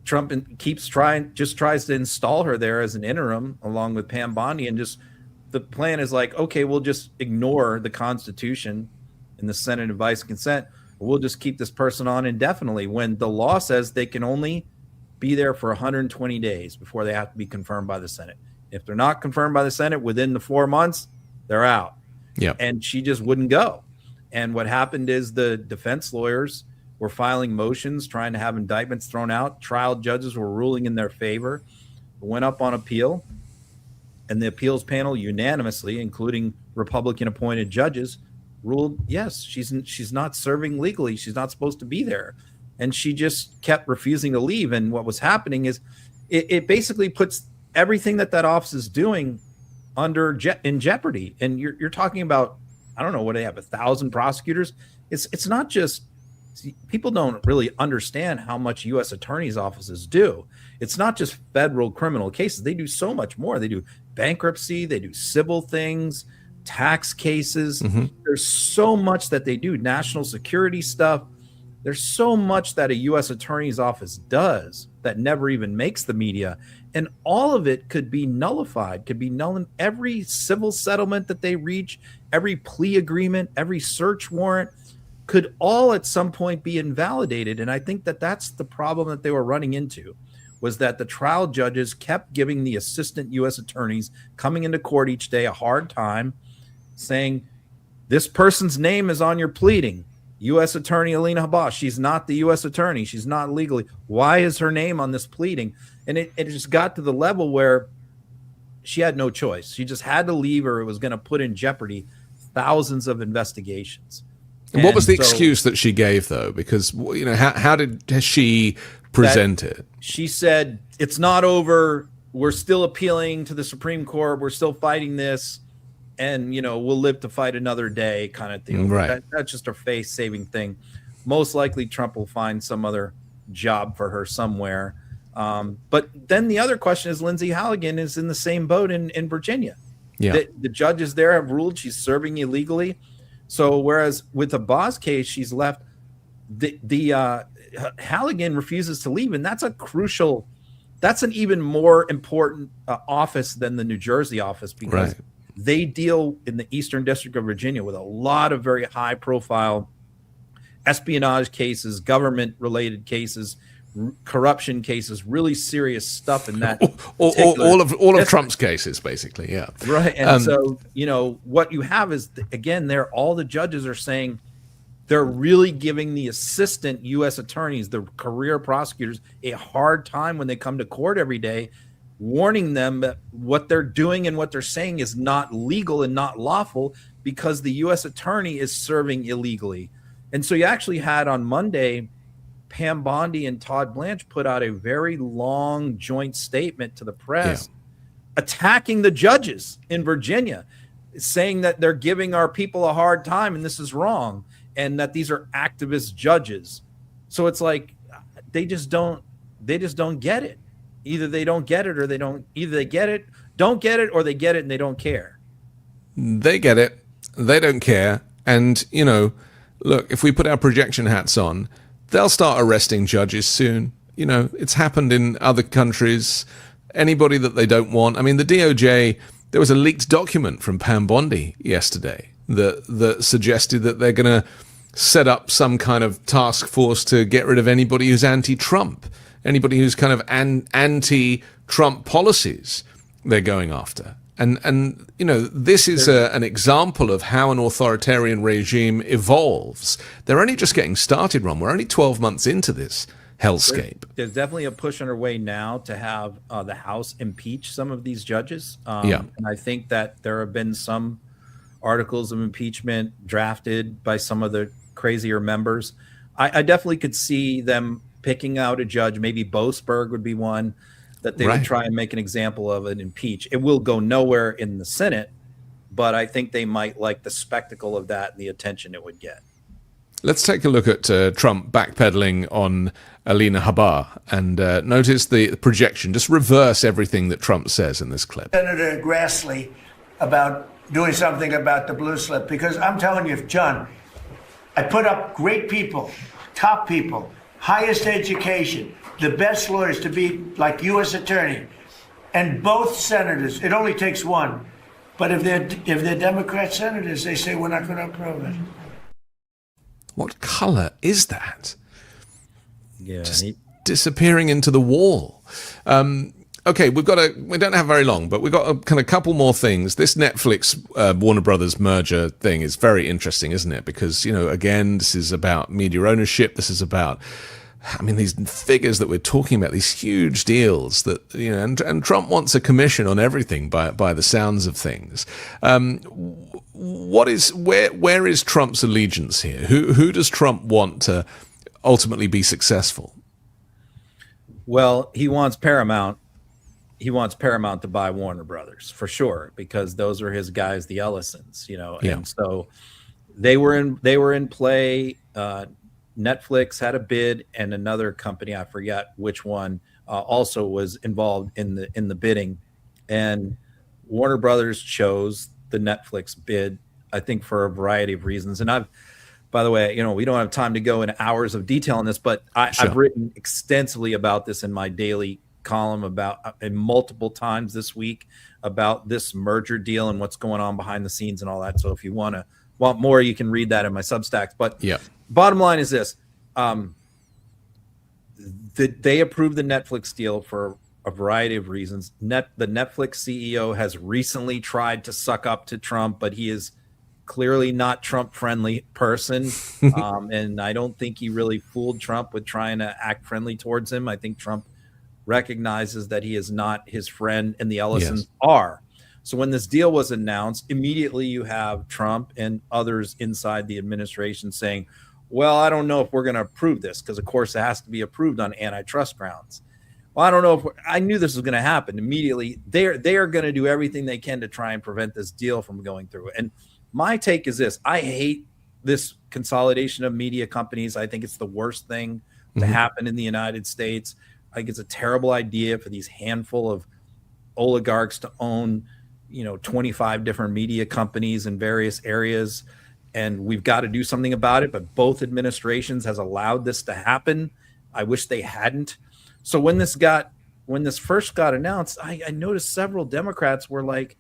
Trump tries to install her there as an interim along with Pam Bondi. And the plan is like, okay, we'll just ignore the Constitution and the Senate advice consent. We'll just keep this person on indefinitely when the law says they can only be there for 120 days before they have to be confirmed by the Senate. If they're not confirmed by the Senate within the 4 months, they're out. Yeah. And she just wouldn't go. And what happened is the defense lawyers were filing motions, trying to have indictments thrown out. Trial judges were ruling in their favor. It went up on appeal. And the appeals panel unanimously, including Republican-appointed judges, ruled, yes, she's not serving legally. She's not supposed to be there. And she just kept refusing to leave. And what was happening is it basically puts everything that office is doing in jeopardy. And you're talking about, I don't know what they have, 1,000 prosecutors. It's not just, people don't really understand how much U.S. attorneys' offices do. It's not just federal criminal cases. They do so much more. They do bankruptcy. They do civil things, tax cases. Mm-hmm. There's so much that they do, national security stuff. There's so much that a U.S. attorney's office does that never even makes the media. And all of it could be nullified, could be null. Every civil settlement that they reach, every plea agreement, every search warrant could all at some point be invalidated. And I think that's the problem that they were running into, was that the trial judges kept giving the assistant U.S. attorneys coming into court each day a hard time, saying, this person's name is on your pleading. U.S. Attorney Alina Habba, she's not the U.S. attorney. She's not legally. Why is her name on this pleading? And it just got to the level where she had no choice. She just had to leave, or it was going to put in jeopardy thousands of investigations. And what was the excuse that she gave, though? Because, how did she present it? She said, it's not over. We're still appealing to the Supreme Court. We're still fighting this. And, we'll live to fight another day kind of thing. Right. That's just a face-saving thing. Most likely Trump will find some other job for her somewhere. But then the other question is, Lindsay Halligan is in the same boat in Virginia. Yeah. The judges there have ruled she's serving illegally. So whereas with the Boss case, she's left, the Halligan refuses to leave. And that's that's an even more important office than the New Jersey office, because they deal in the Eastern District of Virginia with a lot of very high profile espionage cases, government related cases, corruption cases, really serious stuff in that. all of Trump's cases, basically. Yeah. Right. And so, what you have is, again, all the judges are saying they're really giving the assistant U.S. attorneys, the career prosecutors, a hard time when they come to court every day, warning them that what they're doing and what they're saying is not legal and not lawful because the U.S. attorney is serving illegally. And so you actually had on Monday, Pam Bondi and Todd Blanche put out a very long joint statement to the press attacking the judges in Virginia, saying that they're giving our people a hard time and this is wrong, and that these are activist judges. So it's like they just don't get it. Either they don't get it or they don't. Either they get it, don't get it, or they get it and they don't care. They get it. They don't care. And, look, if we put our projection hats on, they'll start arresting judges soon. It's happened in other countries. Anybody that they don't want. I mean, the DOJ, there was a leaked document from Pam Bondi yesterday that suggested that they're going to set up some kind of task force to get rid of anybody who's anti-Trump. Anybody who's kind of anti-Trump policies they're going after. And you know, this is an example of how an authoritarian regime evolves. They're only just getting started, Ron. We're only 12 months into this hellscape. There's definitely a push underway now to have the House impeach some of these judges. Yeah. And I think that there have been some articles of impeachment drafted by some of the crazier members. I definitely could see them picking out a judge. Maybe Boasberg would be one that they would try and make an example of and impeach. It will go nowhere in the Senate, but I think they might like the spectacle of that and the attention it would get. Let's take a look at Trump backpedaling on Alina Habba and notice the projection. Just reverse everything that Trump says in this clip. Senator Grassley about doing something about the blue slip, because I'm telling you, John, I put up great people, top people, highest education, the best lawyers to be like U.S. attorney, and both senators. It only takes one, but if they're Democrat senators, they say we're not going to approve it. What color is that? Yeah, just disappearing into the wall. Okay, we don't have very long, but we've got a couple more things. This Netflix Warner Brothers merger thing is very interesting, isn't it? Because, you know, again, this is about media ownership. This is about, I mean, these figures that we're talking about, these huge deals that, you know, and Trump wants a commission on everything by the sounds of things. Where is Trump's allegiance here? Who does Trump want to ultimately be successful? Well, he wants Paramount. He wants Paramount to buy Warner Brothers for sure, because those are his guys, the Ellisons, you know. Yeah. And so they were in play. Netflix had a bid, and another company, I forget which one, also was involved in the bidding. And Warner Brothers chose the Netflix bid, I think, for a variety of reasons. And by the way, you know, we don't have time to go into hours of detail on this, but I've written extensively about this in my daily column and multiple times this week about this merger deal and what's going on behind the scenes and all that. So if you want more, you can read that in my Substacks. But bottom line is this: they approved the Netflix deal for a variety of reasons. The Netflix CEO has recently tried to suck up to Trump, but he is clearly not Trump-friendly person. And I don't think he really fooled Trump with trying to act friendly towards him. I think Trump recognizes that he is not his friend, and the Ellisons are. So when this deal was announced, immediately you have Trump and others inside the administration saying, well, I don't know if we're going to approve this, because of course it has to be approved on antitrust grounds. Well, I don't know if I knew this was going to happen. Immediately, they are going to do everything they can to try and prevent this deal from going through. And my take is this: I hate this consolidation of media companies. I think it's the worst thing to happen in the United States. I think it's a terrible idea for these handful of oligarchs to own, 25 different media companies in various areas. And we've got to do something about it. But both administrations has allowed this to happen. I wish they hadn't. So when this first got announced, I noticed several Democrats were like,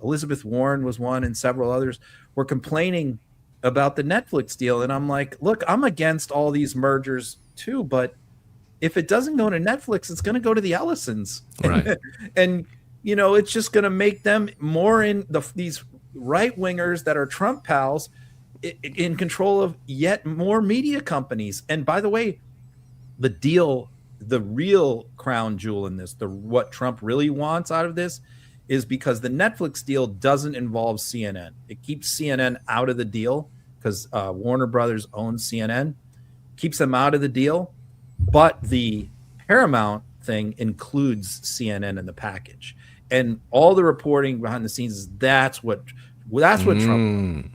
Elizabeth Warren was one, and several others were complaining about the Netflix deal. And I'm like, look, I'm against all these mergers too, but if it doesn't go to Netflix, it's going to go to the Ellisons. Right. And it's just going to make them more these right wingers that are Trump pals in control of yet more media companies. And by the way, the real crown jewel in this, what Trump really wants out of this, is because the Netflix deal doesn't involve CNN. It keeps CNN out of the deal because Warner Brothers owns CNN, keeps them out of the deal. But the Paramount thing includes CNN in the package. And all the reporting behind the scenes is that's what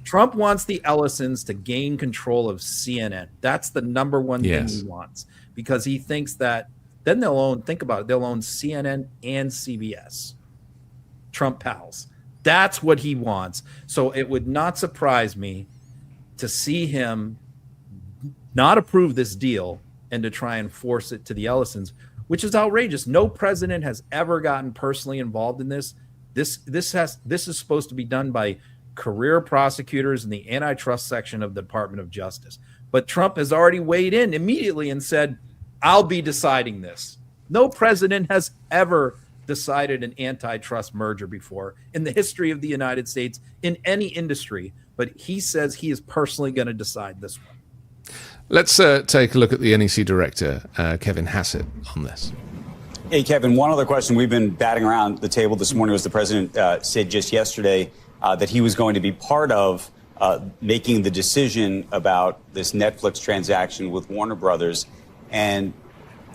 Trump wants the Ellisons to gain control of CNN. That's the number one thing he wants, because he thinks that then they'll own CNN and CBS. Trump pals. That's what he wants. So it would not surprise me to see him not approve this deal and to try and force it to the Ellisons, which is outrageous. No president has ever gotten personally involved in this. This is supposed to be done by career prosecutors in the antitrust section of the Department of Justice. But Trump has already weighed in immediately and said, I'll be deciding this. No president has ever decided an antitrust merger before in the history of the United States in any industry, but he says he is personally going to decide this one. Let's take a look at the NEC director, Kevin Hassett, on this. Hey, Kevin, one other question we've been batting around the table this morning was the president said just yesterday that he was going to be part of making the decision about this Netflix transaction with Warner Brothers. And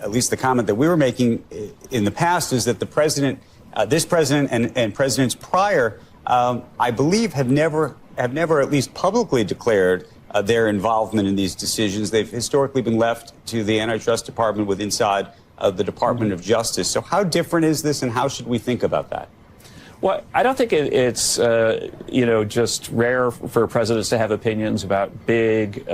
at least the comment that we were making in the past is that the president, this president and presidents prior, I believe, have never at least publicly declared their involvement in these decisions. They've historically been left to the antitrust department with inside of the Department of Justice. So how different is this, and how should we think about that? Well, I don't think it's, just rare for presidents to have opinions about big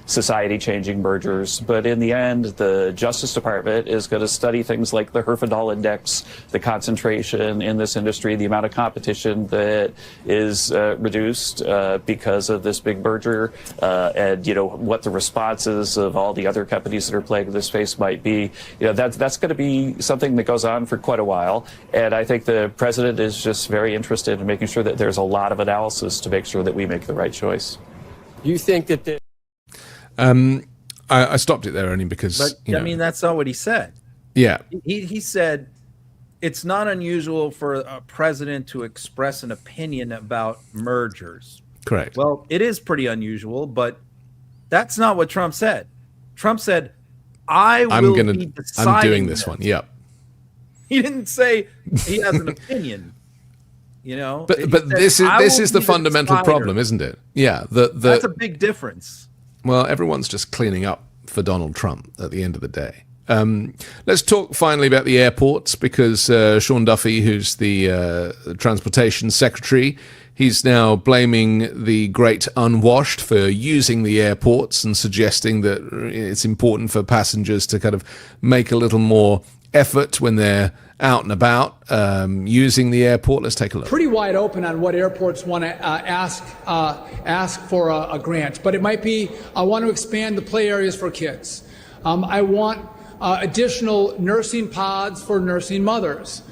society-changing mergers. But in the end, the Justice Department is going to study things like the Herfindahl Index, the concentration in this industry, the amount of competition that is reduced because of this big merger, and, what the responses of all the other companies that are playing in this space might be. That's going to be something that goes on for quite a while. And I think the president is just very interested in making sure that there's a lot of analysis to make sure that we make the right choice. You think that I stopped it there only because... But, I mean, that's not what he said. Yeah. He said it's not unusual for a president to express an opinion about mergers. Correct. Well, it is pretty unusual, but that's not what Trump said. Trump said, I'm doing this one. Yep. He didn't say he has an opinion. But this is the fundamental problem, isn't it? Yeah, that's a big difference. Well, everyone's just cleaning up for Donald Trump at the end of the day. Let's talk finally about the airports, because Sean Duffy, who's the transportation secretary, he's now blaming the great unwashed for using the airports and suggesting that it's important for passengers to kind of make a little more effort when they're out and about using the airport. Let's take a look. Pretty wide open on what airports want to ask for a grant, but it might be, I want to expand the play areas for kids. I want additional nursing pods for nursing mothers.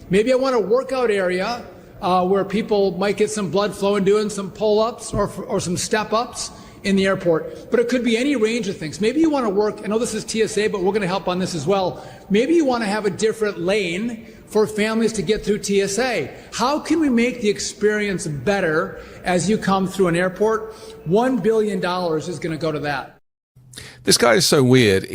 Maybe I want a workout area where people might get some blood flow and doing some pull-ups or some step-ups in the airport. But it could be any range of things. Maybe you want to work, I know this is TSA, but we're going to help on this as well. Maybe you want to have a different lane for families to get through TSA. How can we make the experience better as you come through an airport? $1 billion is going to go to that. This guy is so weird.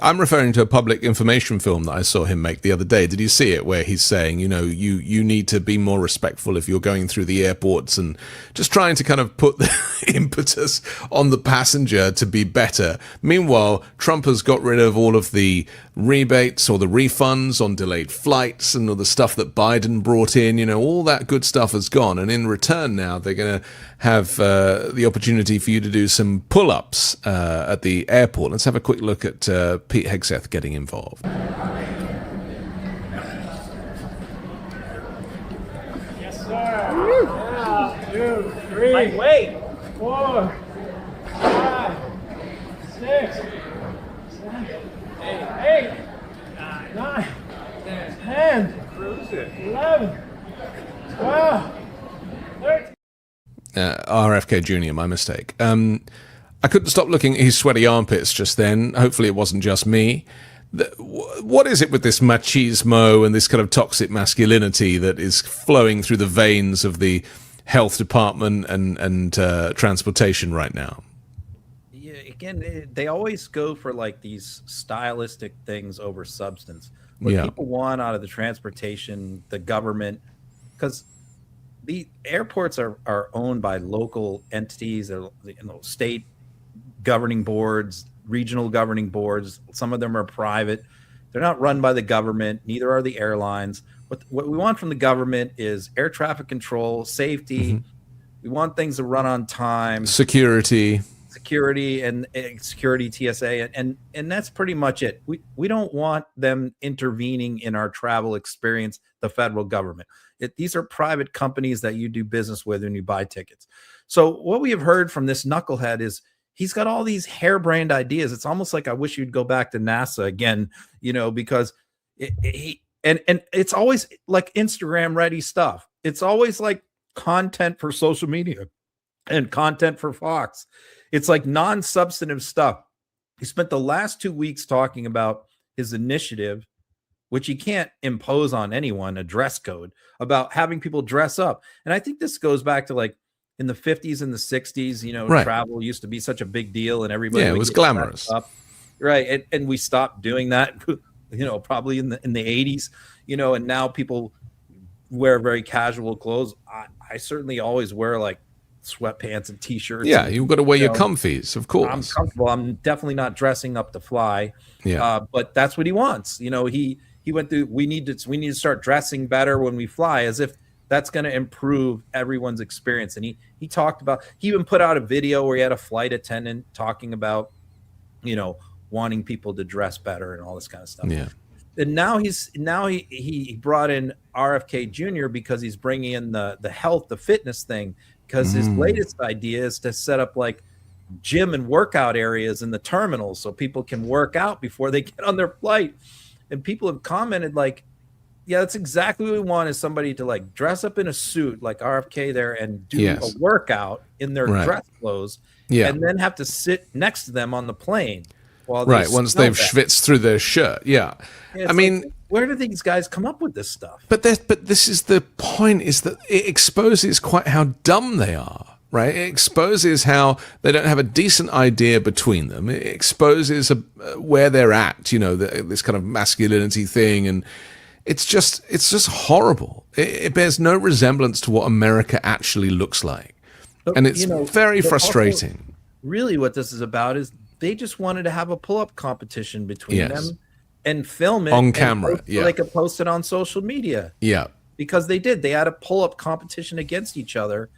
I'm referring to a public information film that I saw him make the other day. Did you see it? Where he's saying, you need to be more respectful if you're going through the airports, and just trying to kind of put the impetus on the passenger to be better. Meanwhile, Trump has got rid of all of the rebates or the refunds on delayed flights and all the stuff that Biden brought in. All that good stuff has gone. And in return now, they're going to have the opportunity for you to do some pull-ups at the airport. Let's have a quick look at Pete Hegseth getting involved. Yes, sir. 1, 2, 3. Wait. 4, 5, 6, 7, 8, 9, 10, 11, 12, 13. RFK Jr., my mistake. I couldn't stop looking at his sweaty armpits just then. Hopefully it wasn't just me. What is it with this machismo and this kind of toxic masculinity that is flowing through the veins of the health department and transportation right now? Yeah, again, they always go for like these stylistic things over substance. What people want out of the transportation, the government, because the airports are owned by local entities, state governing boards, regional governing boards. Some of them are private. They're not run by the government. Neither are the airlines. What we want from the government is air traffic control, safety. Mm-hmm. We want things to run on time. Security and security TSA. And that's pretty much it. We don't want them intervening in our travel experience, the federal government. These are private companies that you do business with and you buy tickets. So what we have heard from this knucklehead is he's got all these harebrained ideas. It's almost like I wish you'd go back to NASA again, because and it's always like Instagram ready stuff. It's always like content for social media and content for Fox. It's like non-substantive stuff. He spent the last 2 weeks talking about his initiative, which he can't impose on anyone, a dress code, about having people dress up. And I think this goes back to like in the 50s and the 60s, you know, travel used to be such a big deal and everybody it was glamorous. Right. And we stopped doing that, you know, probably in the 80s, you know, and now people wear very casual clothes. I certainly always wear like sweatpants and t-shirts. Yeah, and, you've got to wear your comfies, of course. I'm comfortable. I'm definitely not dressing up to fly. Yeah. But that's what he wants. You know, he went through, we need to start dressing better when we fly, as if that's going to improve everyone's experience. And he talked about, he even put out a video where he had a flight attendant talking about, you know, wanting people to dress better and all this kind of stuff. Yeah. And now he brought in RFK Jr. because he's bringing in the health, the fitness thing, because his latest idea is to set up like gym and workout areas in the terminals so people can work out before they get on their flight. And people have commented like, yeah, that's exactly what we want, is somebody to like dress up in a suit like RFK there and do a workout in their dress clothes, and then have to sit next to them on the plane while they once they've schwitzed through their shirt. I mean, like, where do these guys come up with this stuff? But this is the point, is that it exposes quite how dumb they are, right? It exposes how they don't have a decent idea between them. It exposes where they're at, you know, this kind of masculinity thing, and it's just horrible. It bears no resemblance to what America actually looks like, and it's very frustrating. Also, really, what this is about is they just wanted to have a pull-up competition between them and film it on camera, so they could post it on social media. Yeah, because they did. They had a pull-up competition against each other,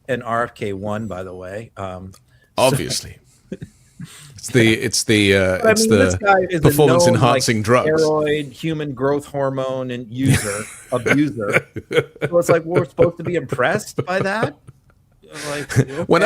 and RFK won, by the way. Obviously, it's the performance enhancing drugs, steroid, human growth hormone, and abuser. So it's like we're supposed to be impressed by that. Like, okay. When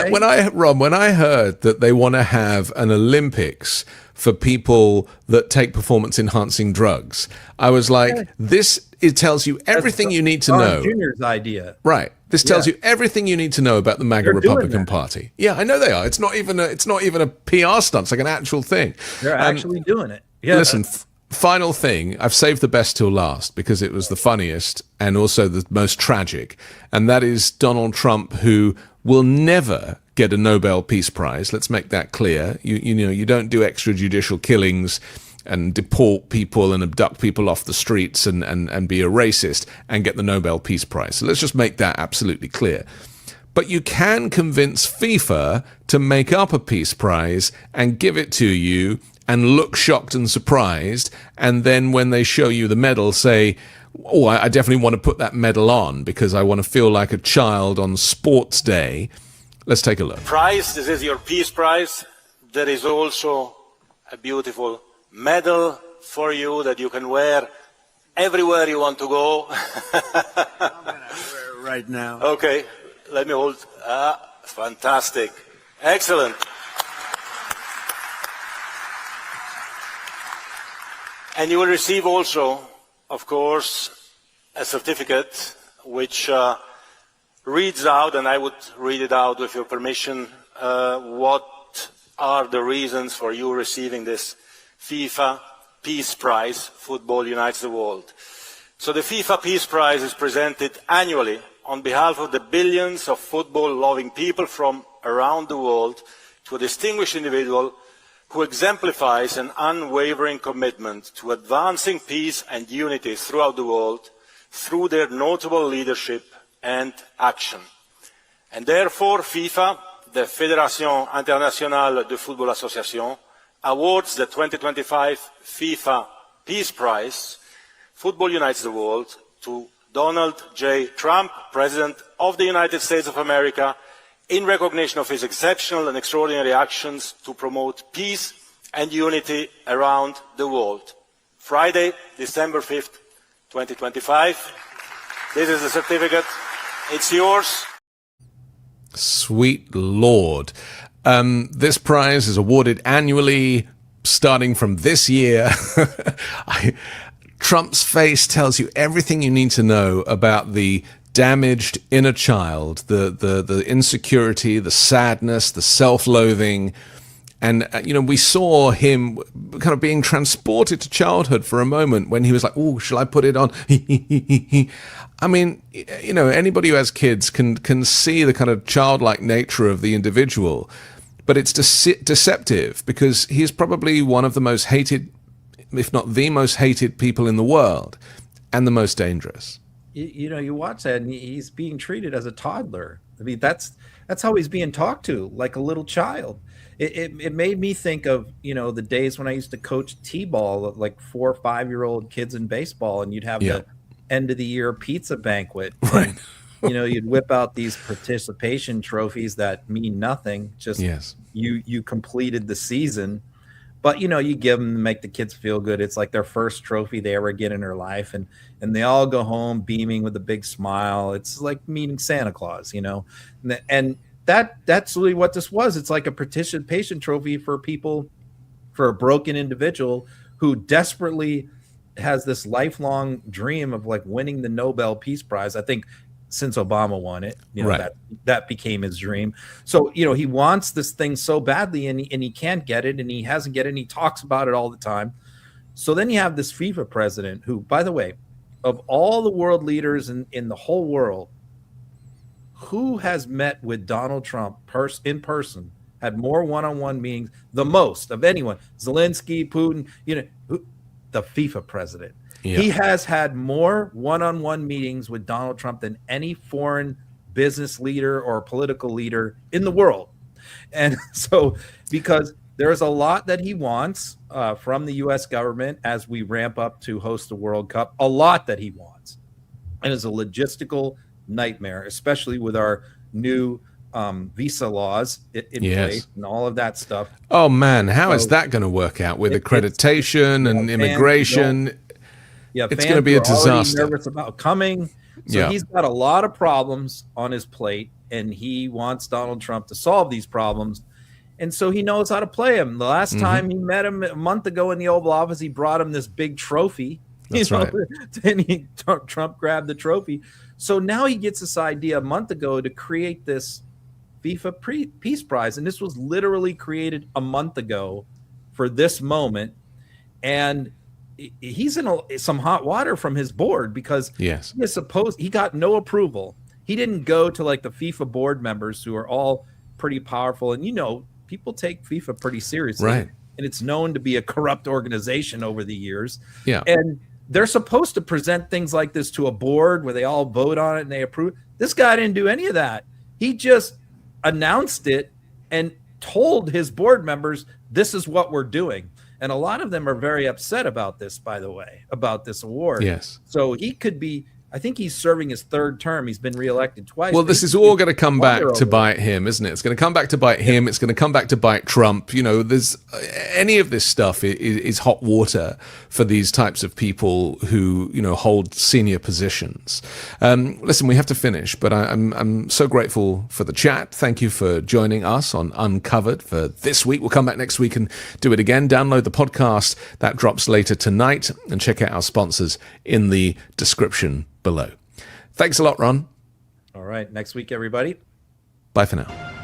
I heard that they want to have an Olympics for people that take performance enhancing drugs, I was like, it tells you everything you need to know. Junior's idea, right? This tells you everything you need to know about the MAGA Republican Party. Yeah, I know they are. It's not even a PR stunt. It's like an actual thing. They're actually doing it. Yeah. Listen. Final thing, I've saved the best till last because it was the funniest and also the most tragic, and that is Donald Trump, who will never get a Nobel Peace Prize. Let's make that clear. You don't do extrajudicial killings and deport people and abduct people off the streets and be a racist and get the Nobel Peace Prize. So let's just make that absolutely clear. But you can convince FIFA to make up a Peace Prize and give it to you and look shocked and surprised, and then when they show you the medal, say, oh, I definitely want to put that medal on because I want to feel like a child on sports day. Let's take a look. Prize, this is your Peace Prize. There is also a beautiful medal for you that you can wear everywhere you want to go. I'm gonna wear it right now. Okay, let me hold. Fantastic. Excellent. And you will receive also, of course, a certificate which reads out, and I would read it out with your permission, what are the reasons for you receiving this FIFA Peace Prize, Football Unites the World. So the FIFA Peace Prize is presented annually on behalf of the billions of football-loving people from around the world to a distinguished individual who exemplifies an unwavering commitment to advancing peace and unity throughout the world through their notable leadership and action. And therefore, FIFA, the Fédération Internationale de Football Association, awards the 2025 FIFA Peace Prize, Football Unites the World, to Donald J. Trump, President of the United States of America, in recognition of his exceptional and extraordinary actions to promote peace and unity around the world. Friday, December 5th, 2025. This is the certificate. It's yours. Sweet Lord. This prize is awarded annually starting from this year. Trump's face tells you everything you need to know about the damaged inner child, the insecurity, the sadness, the self-loathing. And, we saw him kind of being transported to childhood for a moment when he was like, oh, shall I put it on? I mean, anybody who has kids can see the kind of childlike nature of the individual. But it's deceptive because he's probably one of the most hated, if not the most hated people in the world, and the most dangerous. You watch that and he's being treated as a toddler. I mean, that's how he's being talked to, like a little child. It made me think of, the days when I used to coach T-ball, like 4 or 5-year-old kids in baseball, and you'd have the end of the year pizza banquet. Right. And, you'd whip out these participation trophies that mean nothing. Just you completed the season. But, you give them to make the kids feel good. It's like their first trophy they ever get in their life. And they all go home beaming with a big smile. It's like meeting Santa Claus, And that's really what this was. It's like a participation trophy for a broken individual who desperately has this lifelong dream of like winning the Nobel Peace Prize. I think since Obama won it, that became his dream. So, he wants this thing so badly and he can't get it and he hasn't get it and he talks about it all the time. So then you have this FIFA president who, by the way, of all the world leaders in the whole world, who has met with Donald Trump in person, had more one-on-one meetings, the most of anyone, Zelensky, Putin, the FIFA president. Yeah. He has had more one-on-one meetings with Donald Trump than any foreign business leader or political leader in the world. And so, because there's a lot that he wants from the U.S. government as we ramp up to host the World Cup, a lot that he wants. And it's a logistical nightmare, especially with our new visa laws in place and all of that stuff. Oh man, how is that going to work out with accreditation and immigration? It's going to be a disaster. Nervous about coming, so he's got a lot of problems on his plate, and he wants Donald Trump to solve these problems. And so he knows how to play him. The last time he met him a month ago in the Oval Office, he brought him this big trophy. That's right. And Trump grabbed the trophy. So now he gets this idea a month ago to create this FIFA Peace Prize. And this was literally created a month ago for this moment. And he's in some hot water from his board because he got no approval. He didn't go to like the FIFA board members who are all pretty powerful. And, people take FIFA pretty seriously. Right. And it's known to be a corrupt organization over the years. Yeah. And they're supposed to present things like this to a board where they all vote on it and they approve. This guy didn't do any of that. He just announced it and told his board members, this is what we're doing. And a lot of them are very upset about this, by the way, about this award. Yes. So he could be, I think he's serving his third term. He's been reelected twice. Well, this is all going to come back to bite him, isn't it? It's going to come back to bite him. It's going to come back to bite Trump. There's any of this stuff is hot water for these types of people who, hold senior positions. Listen, we have to finish, but I'm so grateful for the chat. Thank you for joining us on Uncovered for this week. We'll come back next week and do it again. Download the podcast that drops later tonight and check out our sponsors in the description below. Thanks a lot, Ron. All right. Next week, everybody. Bye for now.